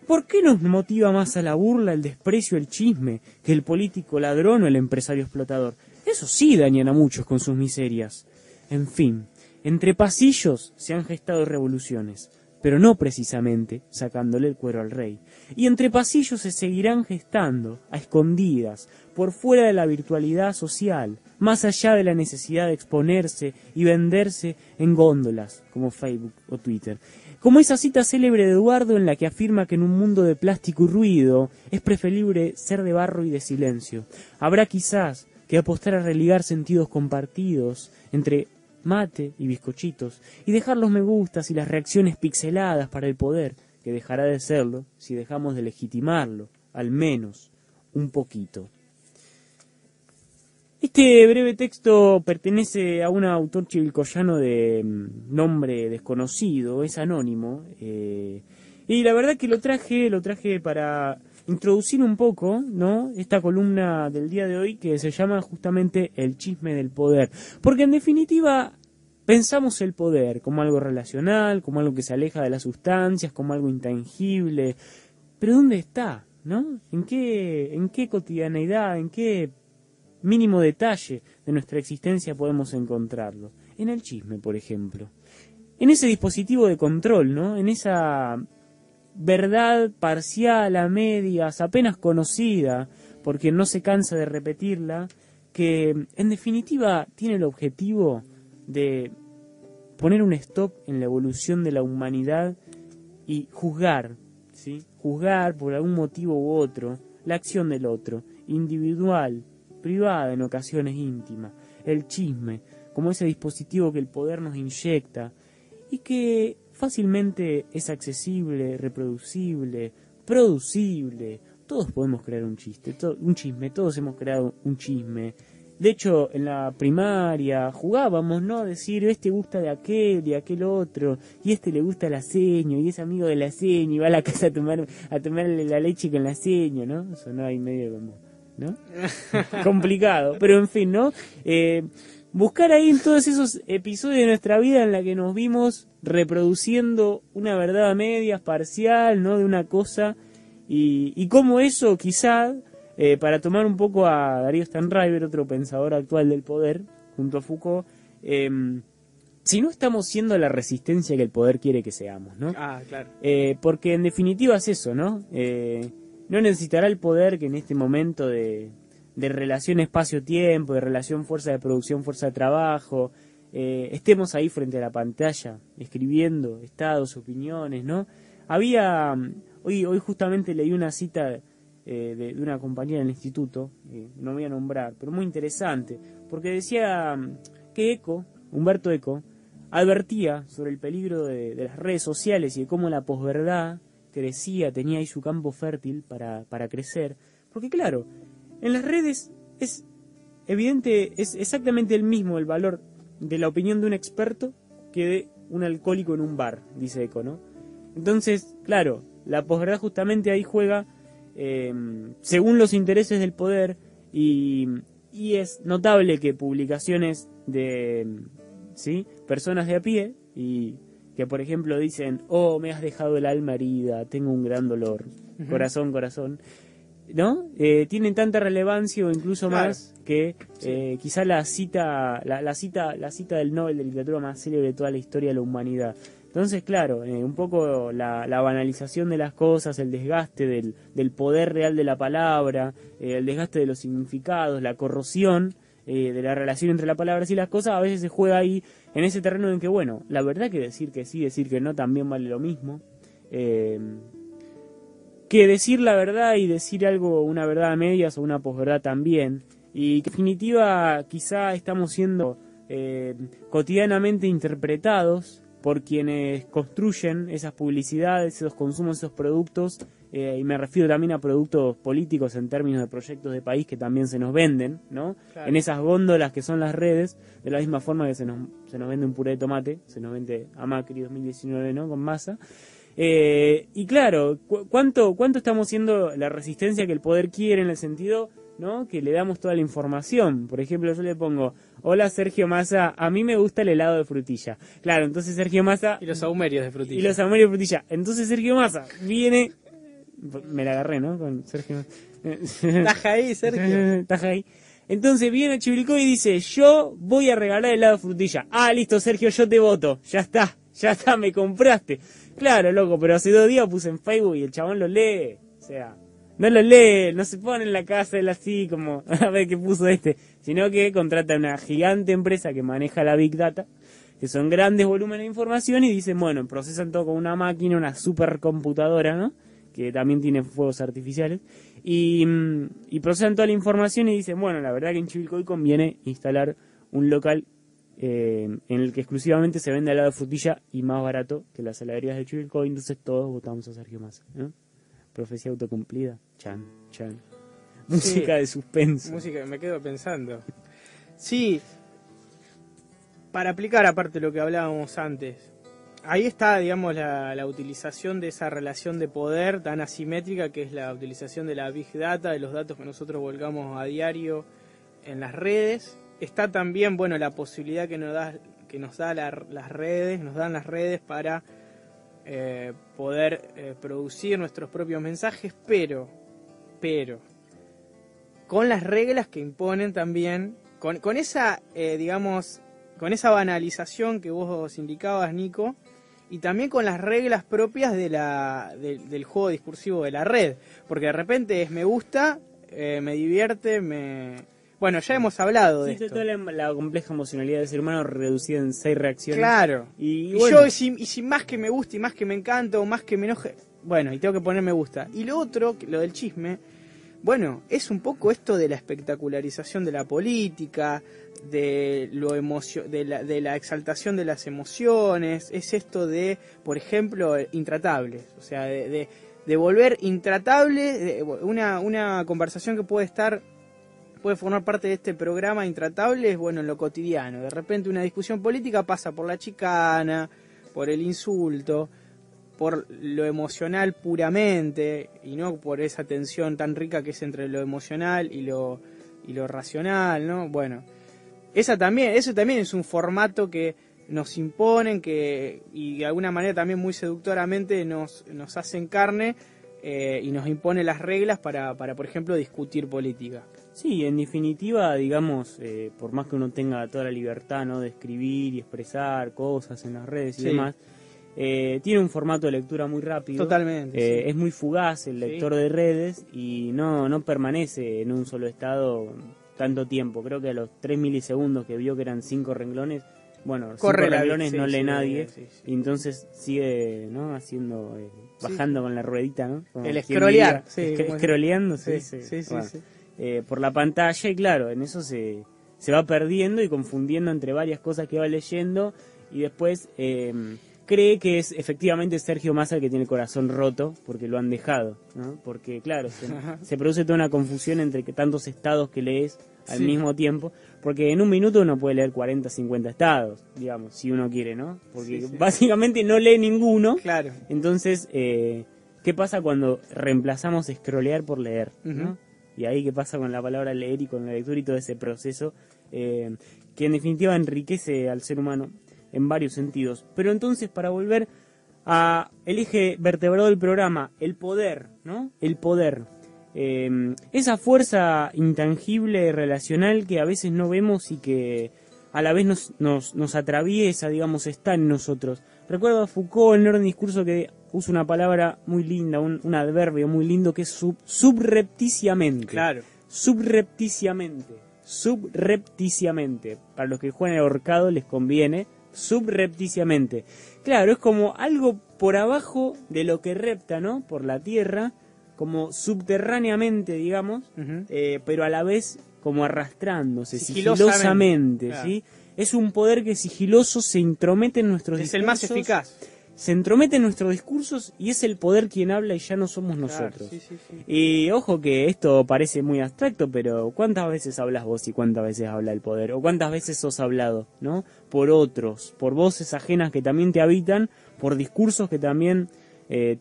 ¿Por qué nos motiva más a la burla, el desprecio, el chisme, que el político ladrón o el empresario explotador? Eso sí dañan a muchos con sus miserias. En fin, entre pasillos se han gestado revoluciones, pero no precisamente sacándole el cuero al rey. Y entre pasillos se seguirán gestando, a escondidas, por fuera de la virtualidad social, más allá de la necesidad de exponerse y venderse en góndolas, como Facebook o Twitter. Como esa cita célebre de Eduardo en la que afirma que en un mundo de plástico y ruido es preferible ser de barro y de silencio. Habrá quizás que apostar a religar sentidos compartidos entre mate y bizcochitos y dejar los me gustas y las reacciones pixeladas para el poder, que dejará de serlo si dejamos de legitimarlo, al menos un poquito. Este breve texto pertenece a un autor chivilcoyano de nombre desconocido, es anónimo, y la verdad que lo traje para introducir un poco, ¿no?, esta columna del día de hoy que se llama justamente El chisme del poder, porque en definitiva pensamos el poder como algo relacional, como algo que se aleja de las sustancias, como algo intangible, pero ¿dónde está?, ¿no? ¿En qué cotidianeidad, en qué mínimo detalle de nuestra existencia podemos encontrarlo? En el chisme, por ejemplo. En ese dispositivo de control, ¿no? En esa verdad parcial, a medias, apenas conocida, porque no se cansa de repetirla, que en definitiva tiene el objetivo de poner un stop en la evolución de la humanidad y juzgar, ¿sí?, juzgar por algún motivo u otro la acción del otro, individual, privada, en ocasiones íntima, el chisme, como ese dispositivo que el poder nos inyecta y que fácilmente es accesible, reproducible, producible. Todos podemos crear un chisme, todos hemos creado un chisme. De hecho, en la primaria jugábamos, ¿no?, a decir, este gusta de aquel y aquel otro, y este le gusta la seño, y es amigo de la seño, y va a la casa a tomarle la leche con la seño, ¿no? Eso no hay medio como, ¿no? Complicado, pero en fin, ¿no? Buscar ahí en todos esos episodios de nuestra vida en la que nos vimos reproduciendo una verdad a medias, parcial, ¿no?, de una cosa, y cómo eso quizá, para tomar un poco a Darío Stanraiver, otro pensador actual del poder, junto a Foucault, si no estamos siendo la resistencia que el poder quiere que seamos, ¿no? Ah, claro. Porque en definitiva es eso, ¿no? No necesitará el poder que en este momento de relación espacio-tiempo, de relación fuerza de producción, fuerza de trabajo, estemos ahí frente a la pantalla, escribiendo estados, opiniones, ¿no? Hoy justamente leí una cita de una compañera del instituto, no voy a nombrar, pero muy interesante, porque decía que Humberto Eco, advertía sobre el peligro de las redes sociales y de cómo la posverdad crecía, tenía ahí su campo fértil para crecer, porque claro, en las redes es evidente, es exactamente el mismo el valor de la opinión de un experto que de un alcohólico en un bar, dice Eco, ¿no? Entonces, claro, la posverdad justamente ahí juega según los intereses del poder y es notable que publicaciones de personas de a pie y que por ejemplo dicen, oh, me has dejado el alma herida, tengo un gran dolor, corazón, ¿no? Tienen tanta relevancia o incluso más que quizá la cita del Nobel de Literatura más célebre de toda la historia de la humanidad. Entonces, claro, un poco la banalización de las cosas, el desgaste del poder real de la palabra, el desgaste de los significados, la corrosión de la relación entre las palabras y las cosas, a veces se juega ahí en ese terreno en que, bueno, la verdad que decir que sí, decir que no también vale lo mismo. Que decir la verdad y decir algo, una verdad a medias o una posverdad también. Y que en definitiva quizá estamos siendo cotidianamente interpretados por quienes construyen esas publicidades, esos consumos, esos productos, y me refiero también a productos políticos en términos de proyectos de país que también se nos venden, ¿no? Claro. En esas góndolas que son las redes, de la misma forma que se nos vende un puré de tomate, se nos vende a Macri 2019, ¿no? Con Massa. Y claro, ¿cuánto estamos siendo la resistencia que el poder quiere en el sentido, ¿no? Que le damos toda la información? Por ejemplo, yo le pongo: hola Sergio Massa, a mí me gusta el helado de frutilla. Claro, entonces Sergio Massa... Y los saumerios de frutilla. Y los saumerios de frutilla. Entonces Sergio Massa viene... Me la agarré, ¿no? Con Sergio. Taja ahí, Sergio. Taja ahí. Entonces viene Chivilcoy y dice: yo voy a regalar helado de frutilla. Ah, listo, Sergio, yo te voto. Ya está, me compraste. Claro, loco, pero hace 2 días puse en Facebook y el chabón lo lee. O sea, no lo lee, no se pone en la casa él así como a ver qué puso sino que contrata una gigante empresa que maneja la Big Data, que son grandes volúmenes de información, y dicen, bueno, procesan todo con una máquina, una supercomputadora, ¿no? Que también tiene fuegos artificiales, y procesan toda la información y dicen, bueno, la verdad que en Chivilcoy conviene instalar un local en el que exclusivamente se vende helado de frutilla y más barato que las heladerías de Chivilcoy, entonces todos votamos a Sergio Massa, ¿no? Profecía autocumplida. Chan. Música de suspenso. Música, me quedo pensando. Sí, para aplicar aparte lo que hablábamos antes, ahí está, digamos, la utilización de esa relación de poder tan asimétrica que es la utilización de la Big Data, de los datos que nosotros volcamos a diario en las redes. Está también, bueno, la posibilidad que nos dan las redes para poder producir nuestros propios mensajes, pero con las reglas que imponen también, con esa, digamos, con esa banalización que vos indicabas, Nico, y también con las reglas propias del juego discursivo de la red, porque de repente es me gusta, me divierte, Bueno, ya hemos hablado de esto. Toda la compleja emocionalidad del ser humano reducida en 6 reacciones. Claro. Y bueno, yo, si más que me gusta y más que me encanta o más que me enoje, bueno, y tengo que poner me gusta. Y lo otro, lo del chisme, bueno, es un poco esto de la espectacularización de la política, de de la exaltación de las emociones, es esto de, por ejemplo, intratables, o sea, de volver intratable una conversación que puede formar parte de este programa intratable, es bueno en lo cotidiano. De repente una discusión política pasa por la chicana, por el insulto, por lo emocional puramente, y no por esa tensión tan rica que es entre lo emocional y lo racional, ¿no? Bueno, eso también es un formato que nos imponen, y de alguna manera también muy seductoramente nos hacen carne, y nos impone las reglas para, por ejemplo, discutir política. Sí, en definitiva, digamos, por más que uno tenga toda la libertad, ¿no?, de escribir y expresar cosas en las redes y demás, tiene un formato de lectura muy rápido. Totalmente. Sí. Es muy fugaz el lector de redes y no permanece en un solo estado tanto tiempo. Creo que a los 3 milisegundos que vio que eran 5 renglones, bueno, 5 renglones no lee nadie, y entonces sigue, ¿no?, haciendo, bajando con la ruedita, ¿no? Como el scrollear. Scrolleando, sí. Por la pantalla, y claro, en eso se va perdiendo y confundiendo entre varias cosas que va leyendo, y después cree que es efectivamente Sergio Massa el que tiene el corazón roto porque lo han dejado, ¿no? Porque claro, se produce toda una confusión entre tantos estados que lees al mismo tiempo, porque en un minuto uno puede leer 40, 50 estados, digamos, si uno quiere, ¿no? Porque básicamente no lee ninguno. Claro. Entonces, ¿qué pasa cuando reemplazamos scrollear por leer, ¿no? Y ahí qué pasa con la palabra leer y con la lectura y todo ese proceso que en definitiva enriquece al ser humano en varios sentidos. Pero entonces, para volver a el eje vertebrador del programa, el poder, ¿no? El poder. Esa fuerza intangible, relacional, que a veces no vemos y que a la vez nos atraviesa, digamos, está en nosotros. Recuerdo a Foucault en el orden discurso que usa una palabra muy linda, un adverbio muy lindo que es subrepticiamente. Claro. Subrepticiamente. Para los que juegan el ahorcado les conviene. Subrepticiamente. Claro, es como algo por abajo de lo que repta, ¿no? Por la tierra, como subterráneamente, digamos, pero a la vez como arrastrándose, sigilosamente, claro. ¿sí? Es un poder que sigiloso se intromete en nuestros discursos. Es el más eficaz. Se entromete en nuestros discursos y es el poder quien habla y ya no somos nosotros. Claro, sí. Y ojo que esto parece muy abstracto, pero ¿cuántas veces hablas vos y cuántas veces habla el poder? ¿O cuántas veces sos hablado, ¿no? Por otros, por voces ajenas que también te habitan, por discursos que también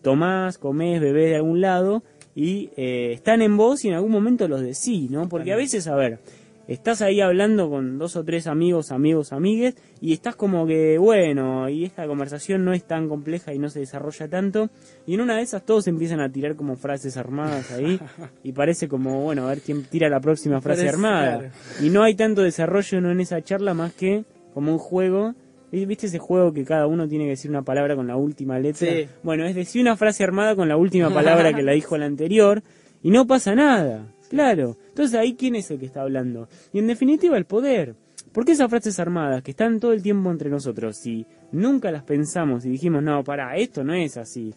tomás, comés, bebés de algún lado y están en vos y en algún momento los decís, ¿no? Porque a veces, a ver, estás ahí hablando con 2 o 3 amigues, y estás como que, bueno, y esta conversación no es tan compleja y no se desarrolla tanto, y en una de esas todos empiezan a tirar como frases armadas ahí, y parece como, bueno, a ver quién tira la próxima frase armada. Claro. Y no hay tanto desarrollo en esa charla más que como un juego. ¿Viste ese juego que cada uno tiene que decir una palabra con la última letra? Sí. Bueno, es decir una frase armada con la última palabra que la dijo la anterior, y no pasa nada. Claro, entonces ahí ¿quién es el que está hablando? Y en definitiva el poder. ¿Por qué esas frases armadas que están todo el tiempo entre nosotros, si nunca las pensamos y dijimos, no, pará, esto no es así?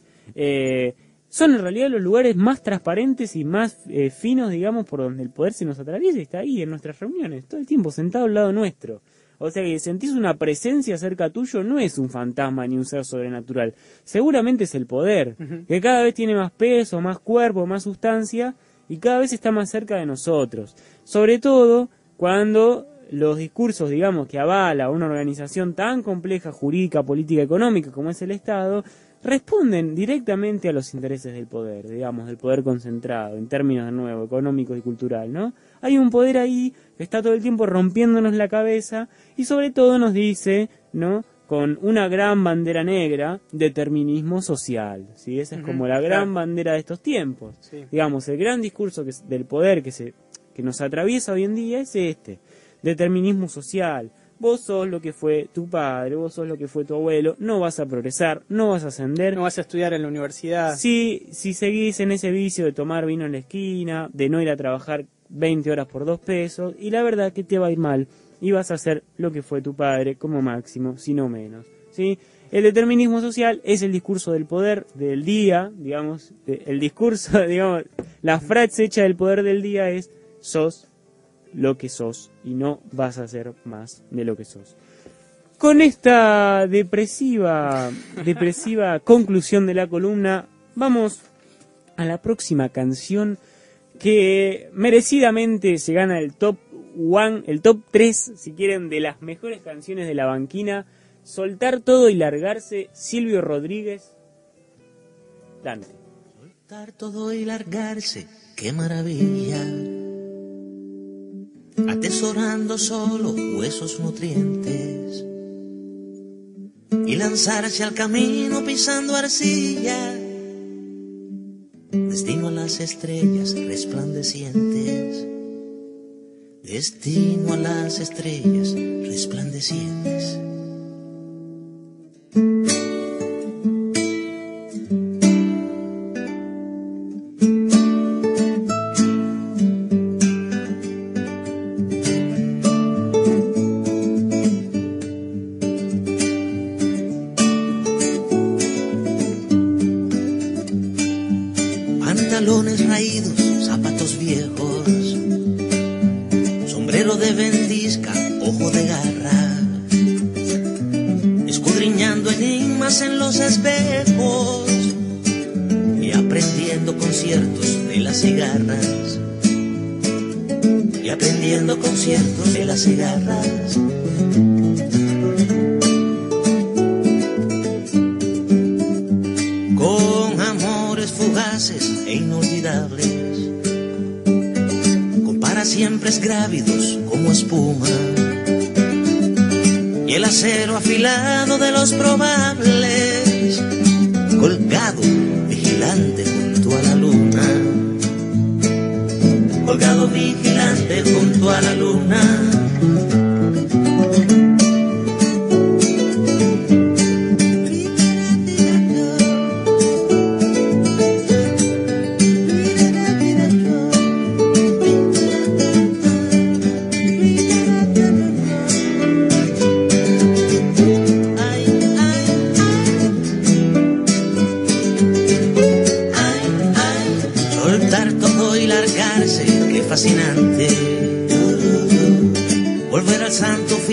Son en realidad los lugares más transparentes y más finos, digamos, por donde el poder se nos atraviesa y está ahí en nuestras reuniones, todo el tiempo sentado al lado nuestro. O sea que sentís una presencia cerca tuyo, no es un fantasma ni un ser sobrenatural. Seguramente es el poder, que cada vez tiene más peso, más cuerpo, más sustancia, y cada vez está más cerca de nosotros. Sobre todo cuando los discursos, digamos, que avala una organización tan compleja, jurídica, política, económica como es el Estado, responden directamente a los intereses del poder, digamos, del poder concentrado, en términos de nuevo, económicos y cultural, ¿no? Hay un poder ahí que está todo el tiempo rompiéndonos la cabeza y sobre todo nos dice, ¿no?, con una gran bandera negra, determinismo social, ¿sí? Esa es como la gran bandera de estos tiempos. Sí. Digamos, el gran discurso del poder que nos atraviesa hoy en día es este, determinismo social. Vos sos lo que fue tu padre, vos sos lo que fue tu abuelo, no vas a progresar, no vas a ascender. No vas a estudiar en la universidad. Si seguís en ese vicio de tomar vino en la esquina, de no ir a trabajar 20 horas por 2 pesos, y la verdad que te va a ir mal. Y vas a hacer lo que fue tu padre como máximo, si no menos, ¿sí? El determinismo social es el discurso del poder del día, digamos, el discurso, digamos, la frase hecha del poder del día es sos lo que sos y no vas a hacer más de lo que sos. Con esta depresiva conclusión de la columna, vamos a la próxima canción que merecidamente se gana el top 3, si quieren, de las mejores canciones de la banquina. Soltar todo y largarse, Silvio Rodríguez, Dante. Soltar todo y largarse, qué maravilla. Atesorando solo huesos nutrientes y lanzarse al camino pisando arcilla. Destino a las estrellas resplandecientes. Destino a las estrellas resplandecientes. Pantalones raídos, zapatos viejos, sombrero de ventisca, ojo de garra, escudriñando enigmas en los espejos y aprendiendo conciertos de las cigarras, y aprendiendo conciertos de las cigarras. Con amores fugaces e inolvidables, con para siempre grávidos como espuma, y el acero afilado de los probables, colgado vigilante junto a la luna, colgado vigilante junto a la luna.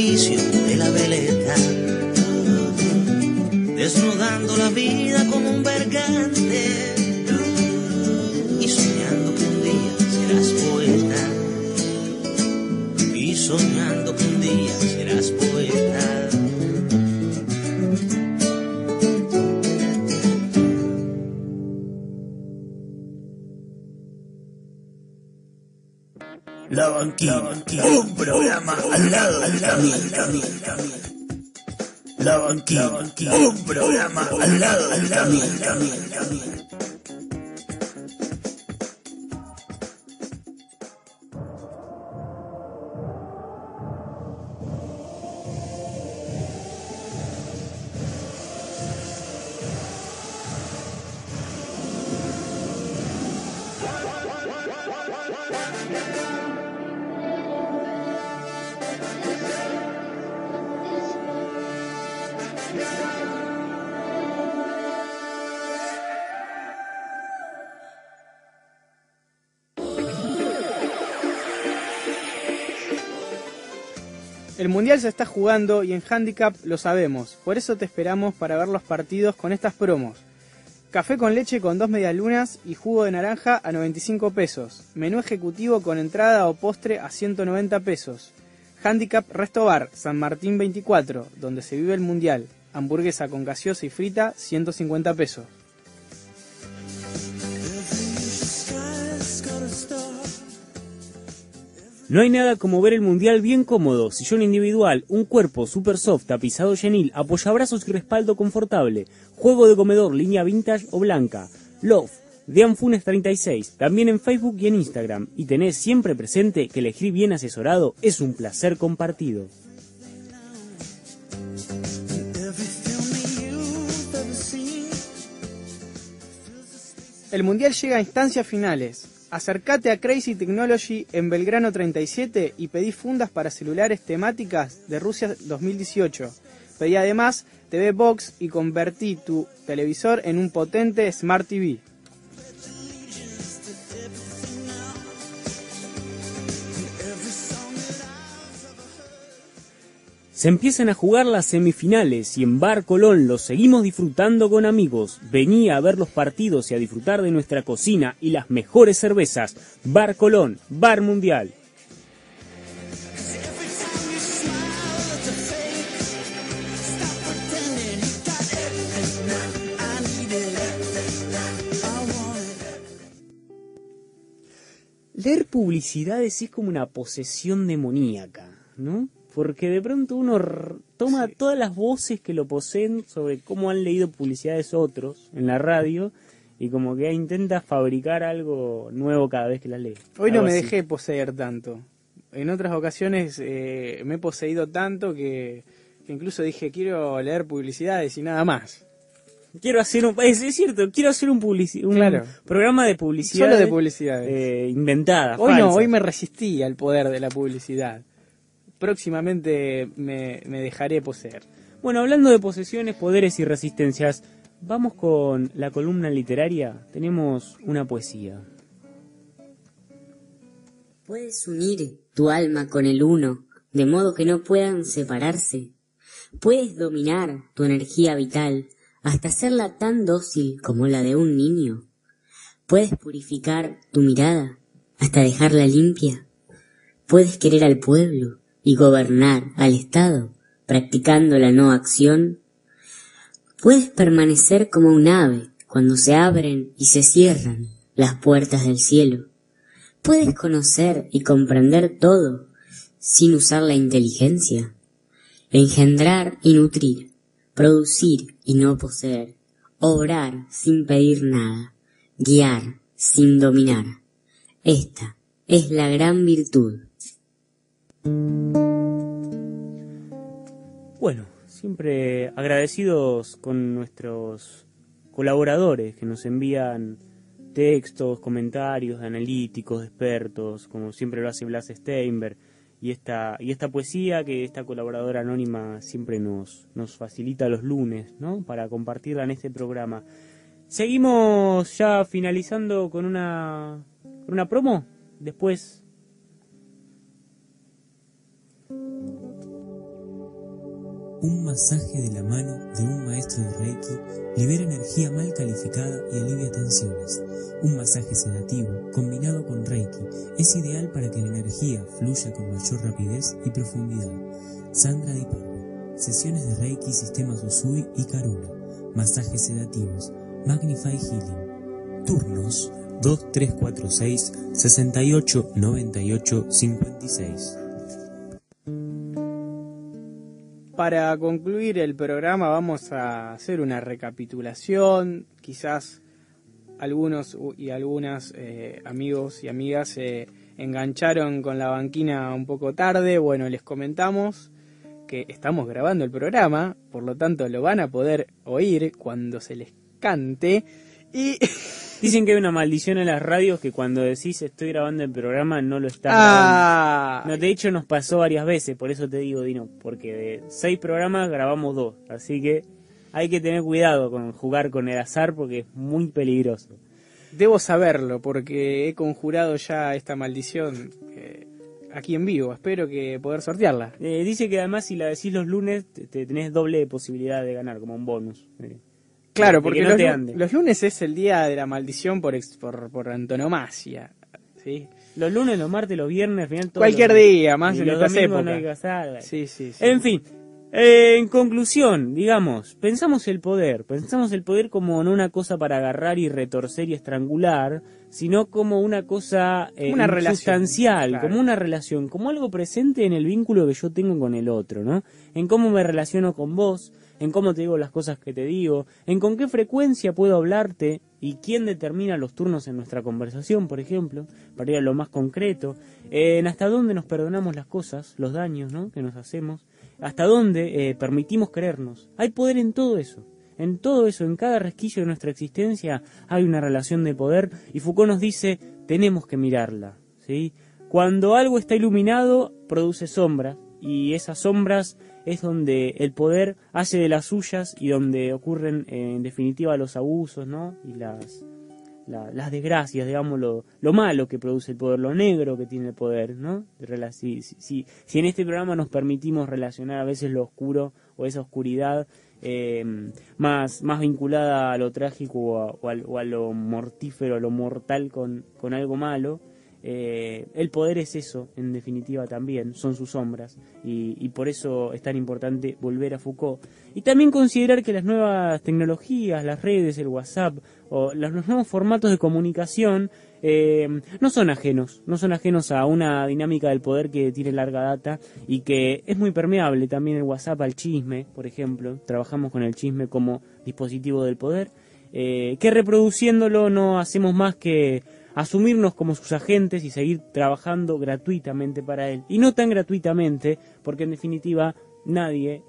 sacrificio de la veleta, desnudando la vida como un bergante y soñando que un día serás poeta, y soñando que un día serás poeta. La Banquina, un programa al lado del camino. La Banquina, un programa al lado del camino. El Mundial se está jugando y en Handicap lo sabemos, por eso te esperamos para ver los partidos con estas promos. Café con leche con 2 medialunas y jugo de naranja a 95 pesos. Menú ejecutivo con entrada o postre a 190 pesos. Handicap Resto Bar, San Martín 24, donde se vive el Mundial. Hamburguesa con gaseosa y frita, 150 pesos. No hay nada como ver el Mundial bien cómodo, sillón individual, un cuerpo super soft, tapizado Genil, apoyabrazos y respaldo confortable, juego de comedor, línea vintage o blanca, Love, Dean Funes 36, también en Facebook y en Instagram, y tenés siempre presente que elegir bien asesorado es un placer compartido. El Mundial llega a instancias finales. Acércate a Crazy Technology en Belgrano 37 y pedí fundas para celulares temáticas de Rusia 2018. Pedí además TV Box y convertí tu televisor en un potente Smart TV. Se empiezan a jugar las semifinales y en Bar Colón los seguimos disfrutando con amigos. Vení a ver los partidos y a disfrutar de nuestra cocina y las mejores cervezas. Bar Colón, Bar Mundial. Leer publicidades es como una posesión demoníaca, ¿no? Porque de pronto uno toma todas las voces que lo poseen sobre cómo han leído publicidades otros en la radio y como que intenta fabricar algo nuevo cada vez que las lee. Hoy no Algo me así. dejé poseer tanto. En otras ocasiones me he poseído tanto que incluso dije quiero leer publicidades y nada más. Quiero hacer es cierto, quiero hacer un Claro. programa de publicidad. Solo de publicidades. Inventada, Hoy no, falsa. hoy me resistí al poder de la publicidad. Próximamente me dejaré poseer. Bueno, hablando de posesiones, poderes y resistencias, vamos con la columna literaria. Tenemos una poesía. Puedes unir tu alma con el uno, de modo que no puedan separarse. Puedes dominar tu energía vital hasta hacerla tan dócil como la de un niño. Puedes purificar tu mirada hasta dejarla limpia. Puedes querer al pueblo y gobernar al Estado, practicando la no acción. Puedes permanecer como un ave cuando se abren y se cierran las puertas del cielo. Puedes conocer y comprender todo sin usar la inteligencia. Engendrar y nutrir, producir y no poseer, obrar sin pedir nada, guiar sin dominar. Esta es la gran virtud. Bueno, siempre agradecidos con nuestros colaboradores que nos envían textos, comentarios analíticos, de expertos, como siempre lo hace Blas Steinberg, y esta poesía que esta colaboradora anónima siempre nos facilita los lunes, ¿no? Para compartirla en este programa. Seguimos ya finalizando con una promo, después... Un masaje de la mano de un maestro de Reiki libera energía mal calificada y alivia tensiones. Un masaje sedativo combinado con Reiki es ideal para que la energía fluya con mayor rapidez y profundidad. Sandra Di Pardo. Sesiones de Reiki, sistemas Usui y Karuna. Masajes sedativos. Magnify Healing. Turnos 2346 68 98 56. Para concluir el programa vamos a hacer una recapitulación. Quizás algunos y algunas amigos y amigas se engancharon con la banquina un poco tarde. Bueno, les comentamos que estamos grabando el programa, por lo tanto lo van a poder oír cuando se les cante. Y dicen que hay una maldición en las radios que cuando decís estoy grabando el programa no lo estás grabando. No, de hecho nos pasó varias veces, por eso te digo, Dino, porque de 6 programas grabamos 2, así que hay que tener cuidado con jugar con el azar porque es muy peligroso. Debo saberlo porque he conjurado ya esta maldición aquí en vivo, espero que poder sortearla. Dice que además si la decís los lunes te tenés doble posibilidad de ganar, como un bonus. Claro, porque los lunes es el día de la maldición por antonomasia, ¿sí? Los lunes, los martes, los viernes, al final todo. Cualquier día, más en los estas épocas. No hay que hacer. Sí. En fin, en conclusión, digamos, pensamos el poder como no una cosa para agarrar y retorcer y estrangular, sino como una cosa sustancial, claro. Como una relación, como algo presente en el vínculo que yo tengo con el otro, ¿no? En cómo me relaciono con vos, en cómo te digo las cosas que te digo, en con qué frecuencia puedo hablarte y quién determina los turnos en nuestra conversación, por ejemplo, para ir a lo más concreto, en hasta dónde nos perdonamos las cosas, los daños, ¿no?, que nos hacemos, hasta dónde permitimos querernos. Hay poder en todo eso, en cada resquicio de nuestra existencia hay una relación de poder y Foucault nos dice, tenemos que mirarla, ¿sí? Cuando algo está iluminado, produce sombras y esas sombras es donde el poder hace de las suyas y donde ocurren en definitiva los abusos, ¿no?, y las desgracias, digamos, lo malo que produce el poder, lo negro que tiene el poder, ¿no? Si en este programa nos permitimos relacionar a veces lo oscuro o esa oscuridad más vinculada a lo trágico o a lo mortífero, a lo mortal con algo malo, el poder es eso, en definitiva también, son sus sombras y por eso es tan importante volver a Foucault y también considerar que las nuevas tecnologías, las redes, el WhatsApp o los nuevos formatos de comunicación no son ajenos a una dinámica del poder que tiene larga data y que es muy permeable también el WhatsApp al chisme, por ejemplo, trabajamos con el chisme como dispositivo del poder, que reproduciéndolo no hacemos más que asumirnos como sus agentes y seguir trabajando gratuitamente para él. Y no tan gratuitamente, porque en definitiva nadie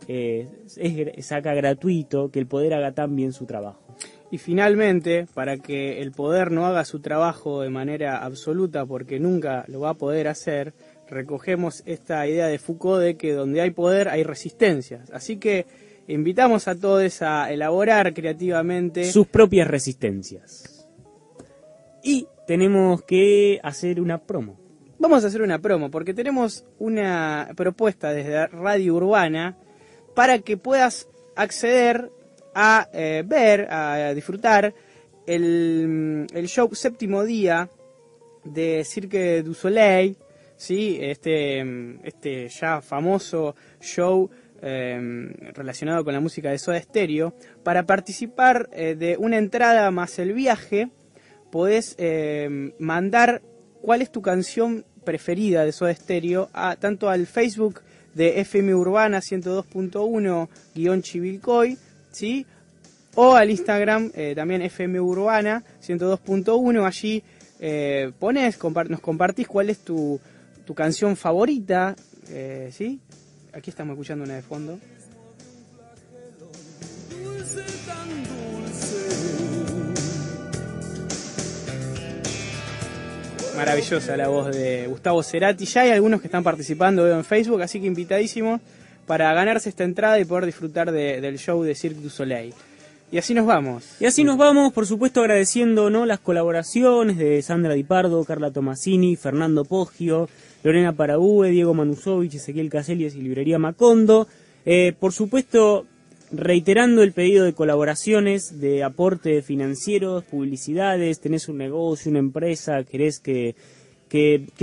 saca gratuito que el poder haga tan bien su trabajo. Y finalmente, para que el poder no haga su trabajo de manera absoluta, porque nunca lo va a poder hacer, recogemos esta idea de Foucault de que donde hay poder hay resistencias. Así que invitamos a todos a elaborar creativamente sus propias resistencias. Y tenemos que hacer una promo. Vamos a hacer una promo porque tenemos una propuesta desde Radio Urbana para que puedas acceder a ver, a disfrutar el show Séptimo Día de Cirque du Soleil, ¿sí? Este ya famoso show relacionado con la música de Soda Stereo. Para participar de una entrada más el viaje, podés mandar cuál es tu canción preferida de Soda Stereo tanto al Facebook de FM Urbana 102.1-Chivilcoy, ¿sí? O al Instagram también FM Urbana 102.1. Allí nos compartís cuál es tu canción favorita, ¿sí? Aquí estamos escuchando una de fondo. Dulce, tan dulce. Maravillosa la voz de Gustavo Cerati. Ya hay algunos que están participando en Facebook, así que invitadísimos para ganarse esta entrada y poder disfrutar del show de Cirque du Soleil. Y así nos vamos. Y así nos vamos, por supuesto agradeciendo, ¿no?, las colaboraciones de Sandra Di Pardo, Carla Tomasini, Fernando Poggio, Lorena Paraúe, Diego Manusovich, Ezequiel Caselies y Librería Macondo. Por supuesto, reiterando el pedido de colaboraciones, de aporte financieros, publicidades, tenés un negocio, una empresa, querés que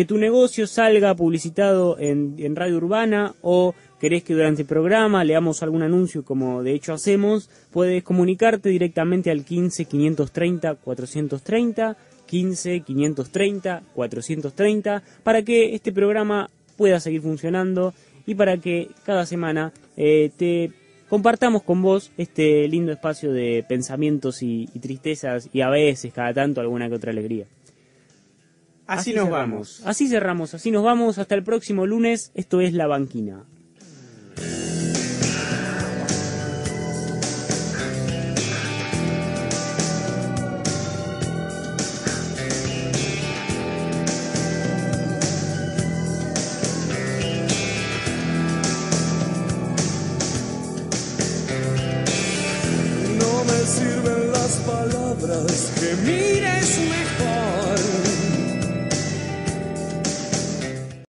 tu negocio salga publicitado en Radio Urbana, o querés que durante el programa leamos algún anuncio, como de hecho hacemos, puedes comunicarte directamente al 15 530 430, 15 530 430, para que este programa pueda seguir funcionando y para que cada semana te compartamos con vos este lindo espacio de pensamientos y tristezas, y a veces, cada tanto, alguna que otra alegría. Así nos vamos. Así cerramos, así nos vamos. Hasta el próximo lunes. Esto es La Banquina.